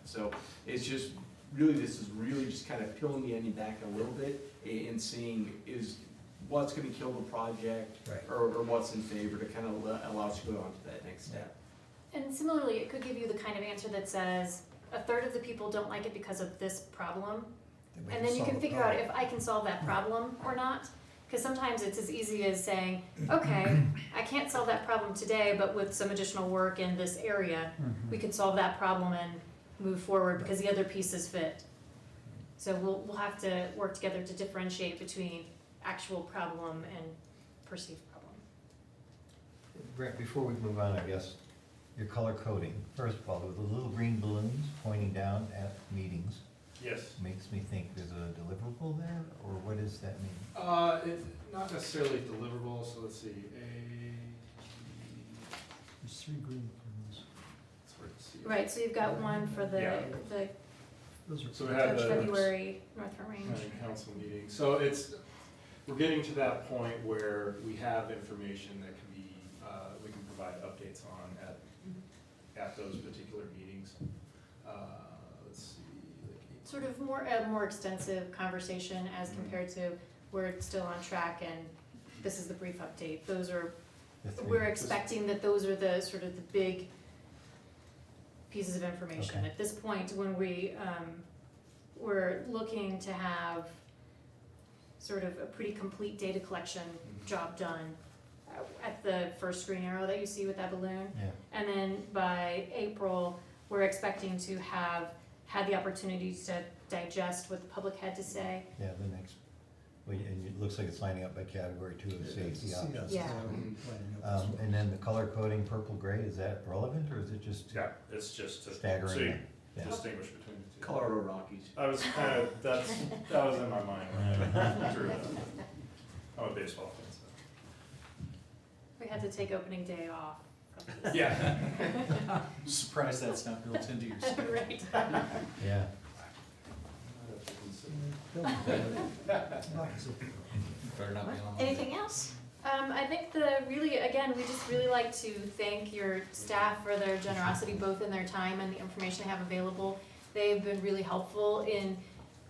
So it's just, really, this is really just kind of peeling the onion back a little bit and seeing is what's gonna kill the project Right. or what's in favor to kind of allow us to go on to that next step. And similarly, it could give you the kind of answer that says, a third of the people don't like it because of this problem. we And then you solve can the figure out problem. if I can solve that problem or not. Because sometimes it's as easy as saying, okay, I can't solve that problem today, but with some additional work in this area, we could solve that problem and move forward because the other pieces fit. So we'll have to work together to differentiate between actual problem and perceived problem. Brent, before we move on, I guess, your color coding, first of all, with the little green balloons pointing down at meetings, Yes. makes me think there's a deliverable there, or what does that mean? It's not necessarily deliverable, so let's see, There's 3 green balloons. it's hard to see. Right, so you've got one for Yeah. the Those are. So we have the February North Front Range. planning council meeting, so we're getting to that point where we have information that can be, we can provide updates on at those particular meetings. Let's see, like. Sort of a more extensive conversation as compared to we're still on track and this is the brief update. Those are, The three- we're expecting that those are the sort of the big pieces of information. Okay. At this point, when we're looking to have sort of a pretty complete data collection job done at the first green arrow that you see with that balloon. Yeah, And then by April, we're expecting to have had the opportunity to digest what the public had to say. yeah, the next, well, and it looks like it's lining up by category 2 of safety options. Yeah. And then the color coding purple gray, is that relevant, or is it just Yeah, it's just to staggering see, it? Yeah. distinguish between the two. Colorado Rockies. I was kind of, that was in my mind when I drew that. I'm a baseball fan, so. We had to take opening day off. Yeah. Surprised that's not built into your schedule. Right. Yeah, Better not be on. Anything else? I think we just really like to thank your staff for their generosity, both in their time and the information they have available. They've been really helpful in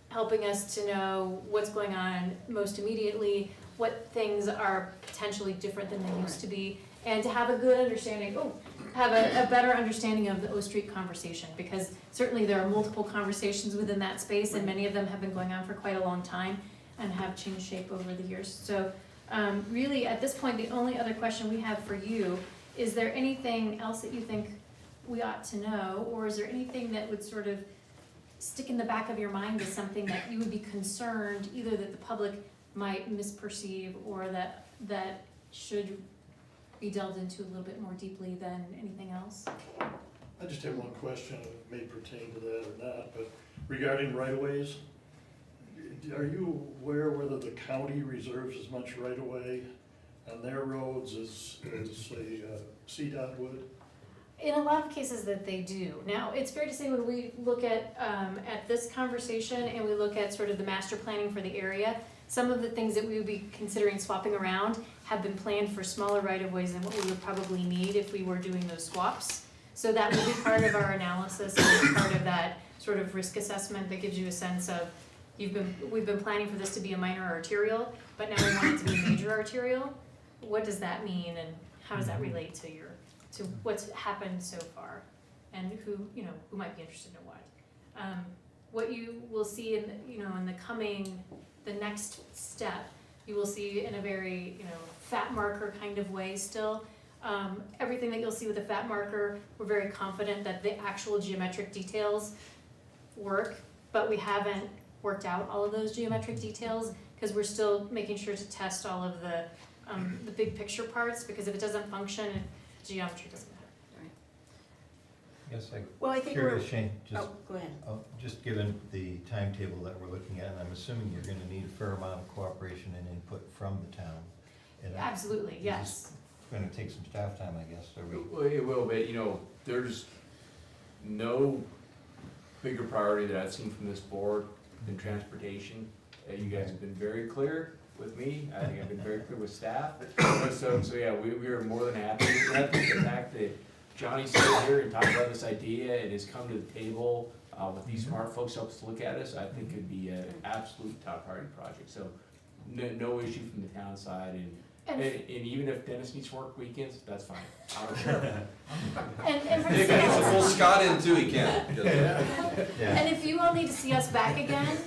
helping us to know what's going on most immediately, what things are potentially different than they used to be, and to have a good understanding, have a better understanding of the O Street conversation, because certainly there are multiple conversations within that space, and many of them have been going on for quite a long time and have changed shape over the years. So really, at this point, the only other question we have for you, is there anything else that you think we ought to know, or is there anything that would sort of stick in the back of your mind as something that you would be concerned, either that the public might misperceive, or that should be delved into a little bit more deeply than anything else? I just have one question, it may pertain to that or not, but regarding right-of-ways, are you aware whether the county reserves as much right-of-way on their roads as say, CDOT would? In a lot of cases that they do. Now, it's fair to say when we look at this conversation and we look at sort of the master planning for the area, some of the things that we would be considering swapping around have been planned for smaller right-of-ways than what we would probably need if we were doing those swaps. So that will be part of our analysis and part of that sort of risk assessment that gives you a sense of, we've been planning for this to be a minor arterial, but now we want it to be a major arterial. What does that mean, and how does that relate to what's happened so far, and who might be interested in what? What you will see in the next step, you will see in a very fat marker kind of way still. Everything that you'll see with a fat marker, we're very confident that the actual geometric details work, but we haven't worked out all of those geometric details because we're still making sure to test all of the big picture parts, because if it doesn't function, geometry doesn't matter. yes, Well, I think we're, curious, Shane, just, go ahead. just given the timetable that we're looking at, and I'm assuming you're gonna need a fair amount of cooperation and input from the town. And Absolutely, yes. It's gonna take some staff time, I guess, are we? Well, it will, but there's no bigger priority that I've seen from this board than transportation. You guys have been very clear with me. I think I've been very clear with staff. So yeah, we are more than happy. And I think the fact that Johnny's still here and talked about this idea and has come to the table with these smart folks, helps to look at us, I think could be an absolute top priority project. So no issue from the town side, and even if Dennis needs to work weekends, that's fine. I don't care. And for If he needs to pull Scott in too, he can. And if you all need to see us back again,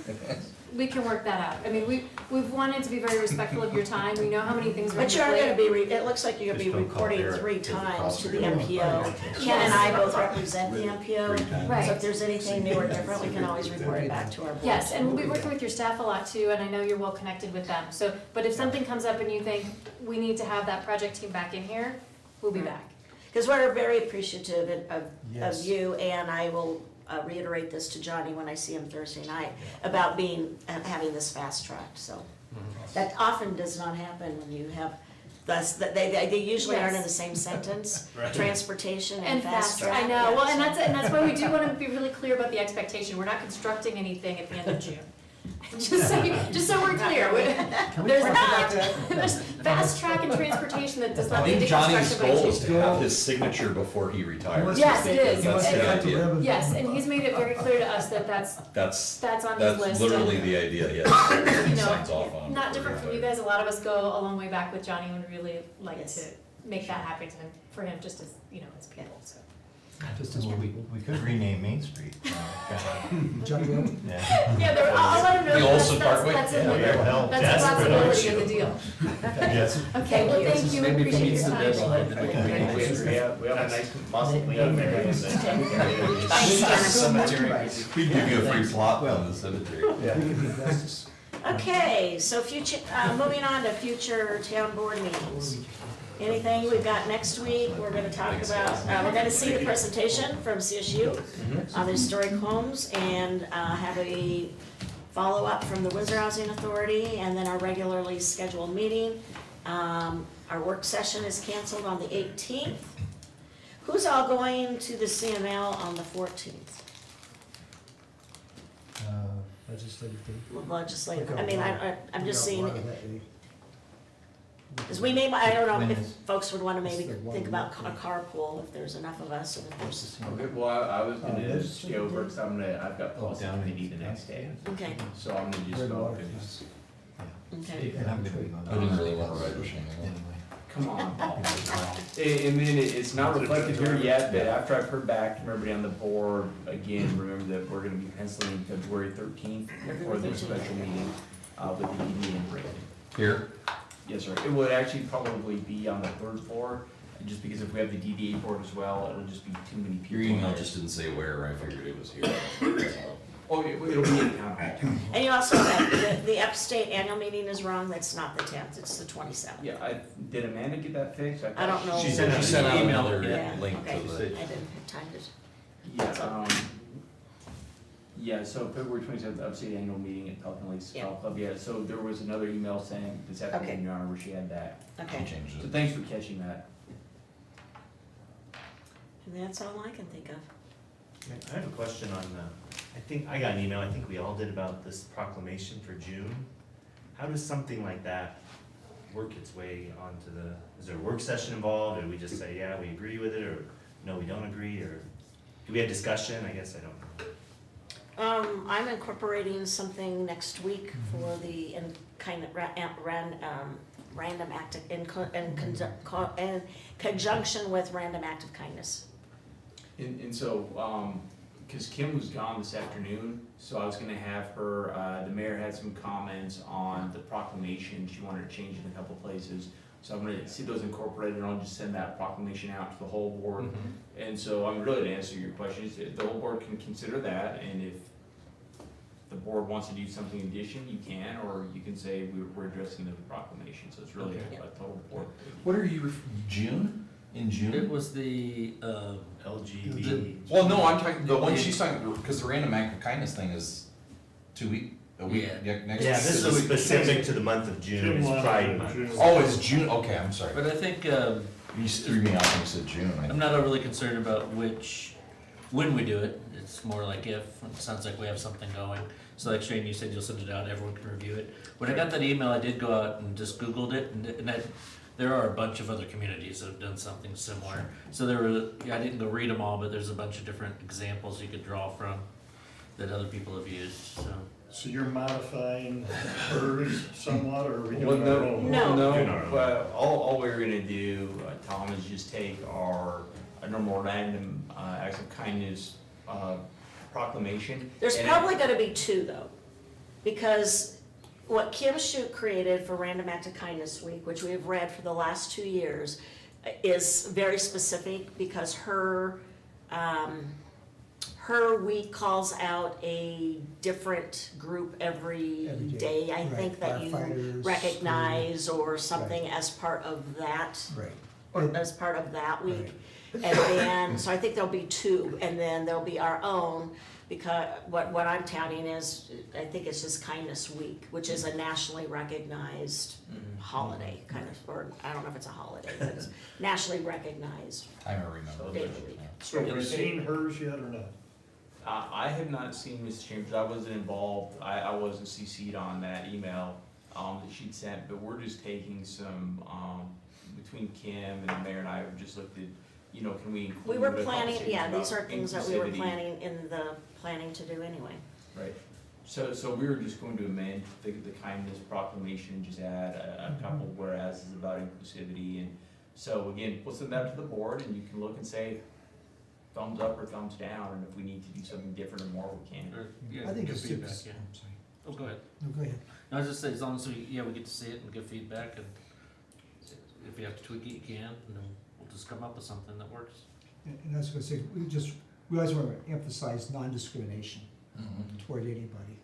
we can work that out. I mean, we've wanted to be very respectful of your time. We know how many things we're But you are gonna be, it looks like you're gonna be reporting 3 times to the MPO. Ken and I both represent the MPO. Right. So if there's anything new or different, we can always report it back to our board. Yes, and we'll be working with your staff a lot too, and I know you're well connected with them. So, but if something comes up and you think we need to have that project team back in here, we'll be back. Because we're very appreciative of Yes. you, and I will reiterate this to Johnny when I see him Thursday night, about having this fast tracked, so. That often does not happen when you have, they usually aren't in the same sentence, transportation and fast track. I know, well, yeah, and that's why we do wanna be really clear about the expectation. We're not constructing anything at the end of June. Just so we're clear, there's not, there's fast track and transportation that does I not lead think to Johnny's construction by goal June. is to have his signature before he retires. Yes, it is. That's And- the idea. Yes, and he's made it very clear to us that that's on his list. Literally and, the idea, yes. You He know, signs off on. not before different he from you retires. guys, a lot of us go a long way back with Johnny and would really like Yes. to make that happen to him, for him, just as, as people, so. Just as Well, people. we could rename Main Street. Johnny Road? Yeah. Yeah, I'll let him know The that Olson Parkway? that's Yeah, that'll help. that's a possibility of the deal. Yes. Okay, well, thank you, Maybe if he appreciate meets your the time. deadline, then we can make We it. have a nice muscle lean there. We'd give you a free plot on the cemetery. We can be investors. Okay, so moving on to future town board meetings. Anything we've got next week, we're gonna talk about, we're gonna see the presentation from CSU on the historic homes, and have a follow-up from the Windsor Housing Authority, and then our regularly scheduled meeting. Our work session is canceled on the 18th. Who's all going to the CML on the 14th? Legislative day. Legislative, We got I mean, a lot- I'm we just got a seeing, lot of that day. because we may, I don't know When if is- folks would wanna maybe It's the one think about week. a carpool, if there's enough of us, and if there's, Okay, well, I was gonna there's- stay over, cause I've got policy down in- committee the next day, okay, so I'm gonna just Red go water. and just, okay. And I'm gonna be going. I didn't really want to ride with Shane. Anyway. come on, Paul. And then it's not reflected here yet, but after I've heard back from everybody on the board, again, remember that we're gonna be penciling February 13th for the special meeting, with the ED and Brick. Here? Yes, sir. It would actually probably be on the 3rd floor, just because if we have the DDA board as well, it'll just be too many people. Your email there. just didn't say where, I figured it was here. Oh, it'll be in town hall. And you also, the upstate annual meeting is wrong, that's not the 10th, it's the 27th. Yeah, did Amanda get that fixed? I don't know. She sent out email. another Yeah, link okay, to I the. didn't have time to. Yeah, yeah, so February 27th, upstate annual meeting at Pelican Lakes Yeah. Golf Club, yeah, so there was another email saying this afternoon, Your Honor, where she had that. Okay, Changed So it. thanks for catching that. and that's all I can think of. I have a question on I think, I got an email, I think we all did, about this proclamation for June. How does something like that work its way onto is there a work session involved, or do we just say, yeah, we agree with it, or no, we don't agree, or do we have discussion? I guess I don't know. I'm incorporating something next week for the, random act, in conjunction with random act of kindness. And so, cause Kim was gone this afternoon, so I was gonna have her, the mayor had some comments on the proclamation, she wanted to change it in a couple places. So I'm gonna see those incorporated, and I'll just send that proclamation out to the whole board. And so I'm really to answer your questions, the whole board can consider that, and if the board wants to do something in addition, you can, or you can say we're addressing the proclamation, so it's really a total board. What are you, June? In June? It was the, LGBT. Well, no, I'm talking, the one she's talking, because the random act of kindness thing is a week, Yeah. next. Yeah, this is specific to the month of June, it's Pride Month. Oh, it's June, okay, I'm sorry. but I think, You just threw me off and you said June. I'm not overly concerned about when we do it. It's more like if, it sounds like we have something going. So like Shane, you said you'll send it out, everyone can review it. When I got that email, I did go out and just Googled it, and there are a bunch of other communities that have done something similar. So there were, I didn't go read them all, but there's a bunch of different examples you could draw from that other people have used, so. So you're modifying hers somewhat, or are we Well, doing our own? No. Well, all we're gonna do, Tom, is just take our normal random acts of kindness proclamation. There's and probably gonna be two though, because what Kim Shute created for Random Act of Kindness Week, which we have read for the last 2 years, is very specific because her week calls out a different group every Every day, day. I Right. think, that you Firefighters, recognize or something as part of that, Right. or as part of that week. Right. And then, so I think there'll be two, and then there'll be our own, because what I'm touting is, I think it's just Kindness Week, which is a nationally recognized holiday, kind of, or I don't know if it's a holiday, but it's nationally recognized. Time of remembrance. Day of the week. So have we seen hers yet or not? I have not seen Ms. Chambers, I wasn't involved, I wasn't CC'd on that email that she'd sent, but we're just taking some, between Kim and the mayor and I have just looked at, you know, can we include? We were a planning, conversation yeah, these about are things that we were inclusivity? planning to do anyway. Right, so we were just going to amend the kindness proclamation, and just add a couple whereas about inclusivity, and so again, we'll send that to the board, and you can look and say thumbs up or thumbs down, and if we need to do something different or more, we can. Or, yeah, I think give it's feedback, just, yeah. I'm sorry. Oh, go ahead. No, go ahead. No, I was just saying, as long as we, we get to see it and give feedback, and if you have to tweak it, you can, and then we'll just come up with something that works. And I was gonna say, we always wanna emphasize non-discrimination Mhm. toward anybody.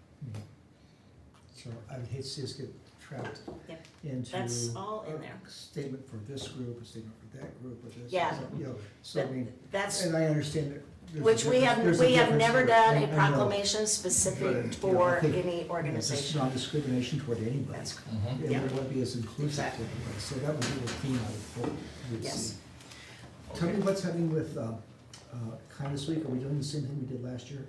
So I would hate to see us get trapped Yep. into. That's all in there. A statement for this group, a statement for that group, or this. Yeah. You know, so I mean, That's, and I understand that. there's a which we have, difference- there's a we have difference never there. done I a know. proclamation But, specific you know, I for think, any Just organization. non-discrimination toward anybody. That's, Mhm. And Yeah. we want to be as inclusive to Exactly. everybody, so that would be the theme I would hope we'd Yes. see. Tell me what's happening with, Kindness Week, are we doing the same thing we did last year?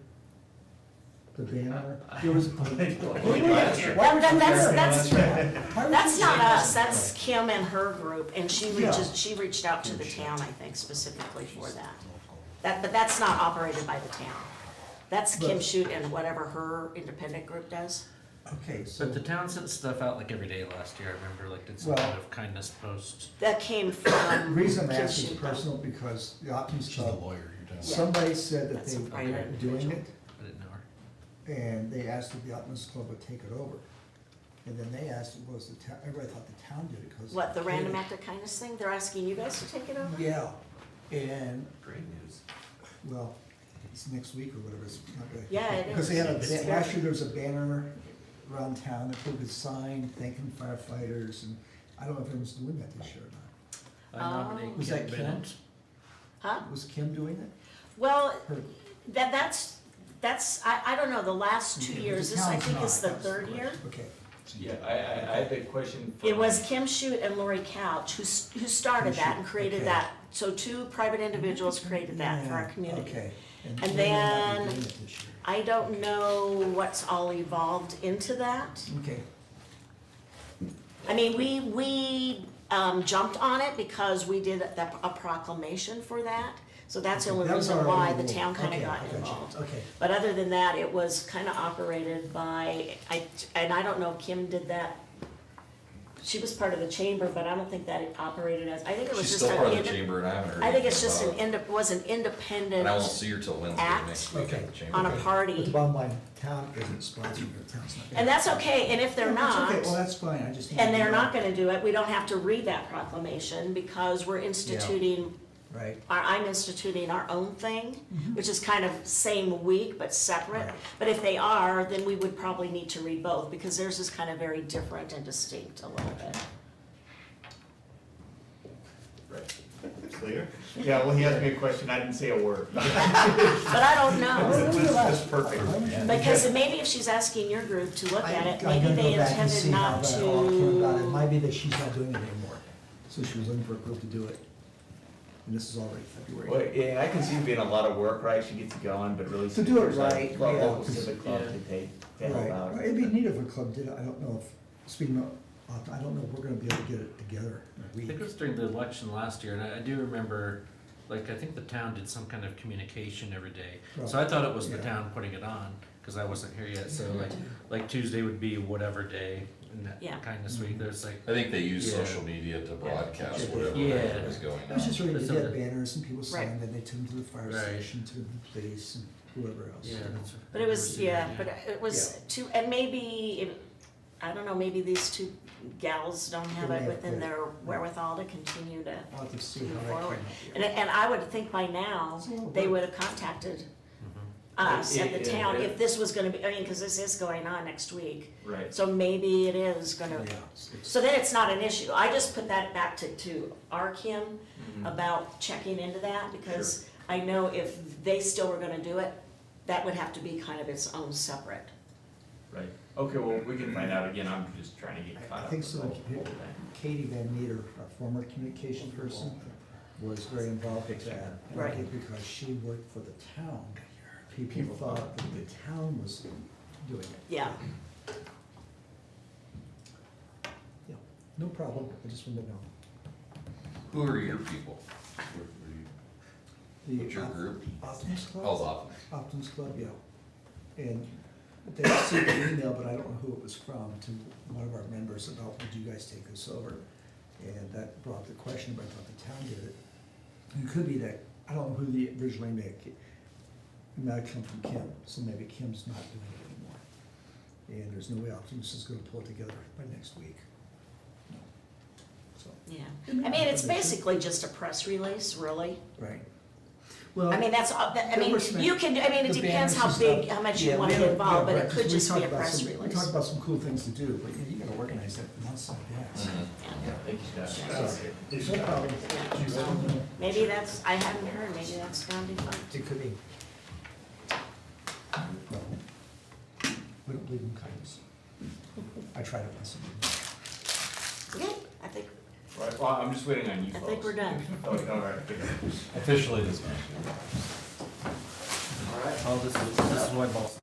The banner, there was. Well, then that's not us, that's Kim and her group, and she reached out to the town, I think, specifically for that. But that's not operated by the town. That's Kim But- Shute and whatever her independent group does. Okay, so, But the town sent stuff out like every day last year, I remember, like did some Well- kind of kindness post. That came the from reason I'm Kim asking is Shute. personal, because the Optimist She's a Club, lawyer, you're telling me. somebody said that That's they a private were doing individual. it, I didn't know her. and they asked if the Optimist Club would take it over. And then they asked, was the town, everybody thought the town did it, because. What, the Random Act of Kindness thing? They're asking you guys to take it over? Yeah, and, Great news. well, it's next week or whatever, it's not good. Yeah, it Because is. they had It's last very- year there was a banner around town that put a sign thanking firefighters, and I don't know if anyone's doing that this year or not. I nominate Was Kim that Kim? Bennett. Huh? Was Kim doing it? Well, Her- that's, I don't know, the last 2 Okay, but years, the this I town's think is not, the that's third year. Okay. Yeah, I have a question for. It was Kim Shute and Lori Couch who started Kim that Shute, and created okay. that. So two private individuals created that for our Yeah, community. Okay. And maybe they're not then- doing it this year. I don't know what's all evolved into that. Okay, I mean, we jumped on it because we did a proclamation for that. So that's the only That was reason our why only the rule. town kind of Okay, got I got you. involved. Okay. But other than that, it was kind of operated by, and I don't know if Kim did that. She was part of the chamber, but I don't think that it operated as, I think it was She's just still part an, of the chamber and I haven't heard I think it's anything just about it. was an independent And I won't see her till Wednesday act next week Okay. at the chamber. on a But the party. bottom line, town isn't sponsoring it, town's not. And that's okay, and if they're Yeah, that's not, okay. Well, that's fine, I just. need and to they're know. not gonna do it, we don't have to read that proclamation because we're instituting, Right. I'm instituting our own thing, which is kind of same week but separate. Right. But if they are, then we would probably need to read both because theirs is kind of very different and distinct a little bit. Clear? Yeah, well, he asked me a question, I didn't say a word. But I don't know, That's perfect. because maybe if she's asking your group to look at it, I'm maybe gonna they go back and intended see how not that all came about. It to. might be that she's not doing it anymore, so she was looking for a group to do it. and this is already February. Well, yeah, I can see it being a lot of work, right? She gets it going, but really. To do it there's a right, local yeah. civic club Yeah. to take, to help Right, out. Right. It'd be neat if a club did it, I don't know if, speaking of, I don't know if we're gonna be able to get it together in a I week. think it was during the election last year, and I do remember, like, I think the town did some kind of communication every day. So I thought it was the Yeah. town putting it on, cause I wasn't here yet, so like Tuesday would be whatever day in that Yeah. kind of week, there's like, I think they use Yeah. social media to broadcast Yeah. whatever Yeah. is going It was on. just really, That's they had something- banners and people Right. signed, then they took them to the fire Right. station, to the police and whoever else. yeah, that's. But it was, yeah, but it was two, and maybe, I don't know, maybe these two gals don't have They it may have within quit. their wherewithal to continue to I'll have to see move how that forward. came out. And I would think by now, It's a little they bit. would have contacted Mhm. us at the It- town it- if this was gonna be, I mean, cause this is going on next week. Right. So maybe it is gonna, Yeah. so then it's not an issue. I just put that back to our Kim Mhm. about checking into that, because I know if they still were gonna do it, that would have to be kind of its own separate. Right. Okay, well, we can find out again. I'm just trying to get caught I up. think with so. the whole thing. Katie Van Meter, our former communication person, was very involved with that. And I Right. think because she worked for the town, people thought that the town was doing it. Yeah, Yeah, no problem, I just wanted to know. Who are your people? The What's your group? Optimus Club? Oh, the Optimus. Optimus Club, yeah. And they received an email, but I don't know who it was from, to one of our members about, would you guys take this over? And that brought the question, but I thought the town did it. And it could be that, I don't know who the originally made it. It might have come from Kim, so maybe Kim's not doing it anymore. And there's no way Optimus is gonna pull it together by next week. So, yeah. I mean, it's basically just a press release, really. right. Well, I mean, that's, I there mean, were some- you can, I mean, it the depends banners how and big, stuff. how much Yeah, you wanna we get have- involved, but yeah, it right, could 'cause we just be a talked about press some- We release. talked about some cool things to do, but you gotta organize that from outside that. Yeah, thank you, Scott. No problem. Yeah, so maybe that's, I hadn't heard, maybe that's gonna be fun. It could be. No. We don't believe in kindness. I tried it once. Okay, I think, Right, well, I'm just waiting on you I folks. think we're done. Oh, all right, good. Officially dismissed. Oh, this is why balls.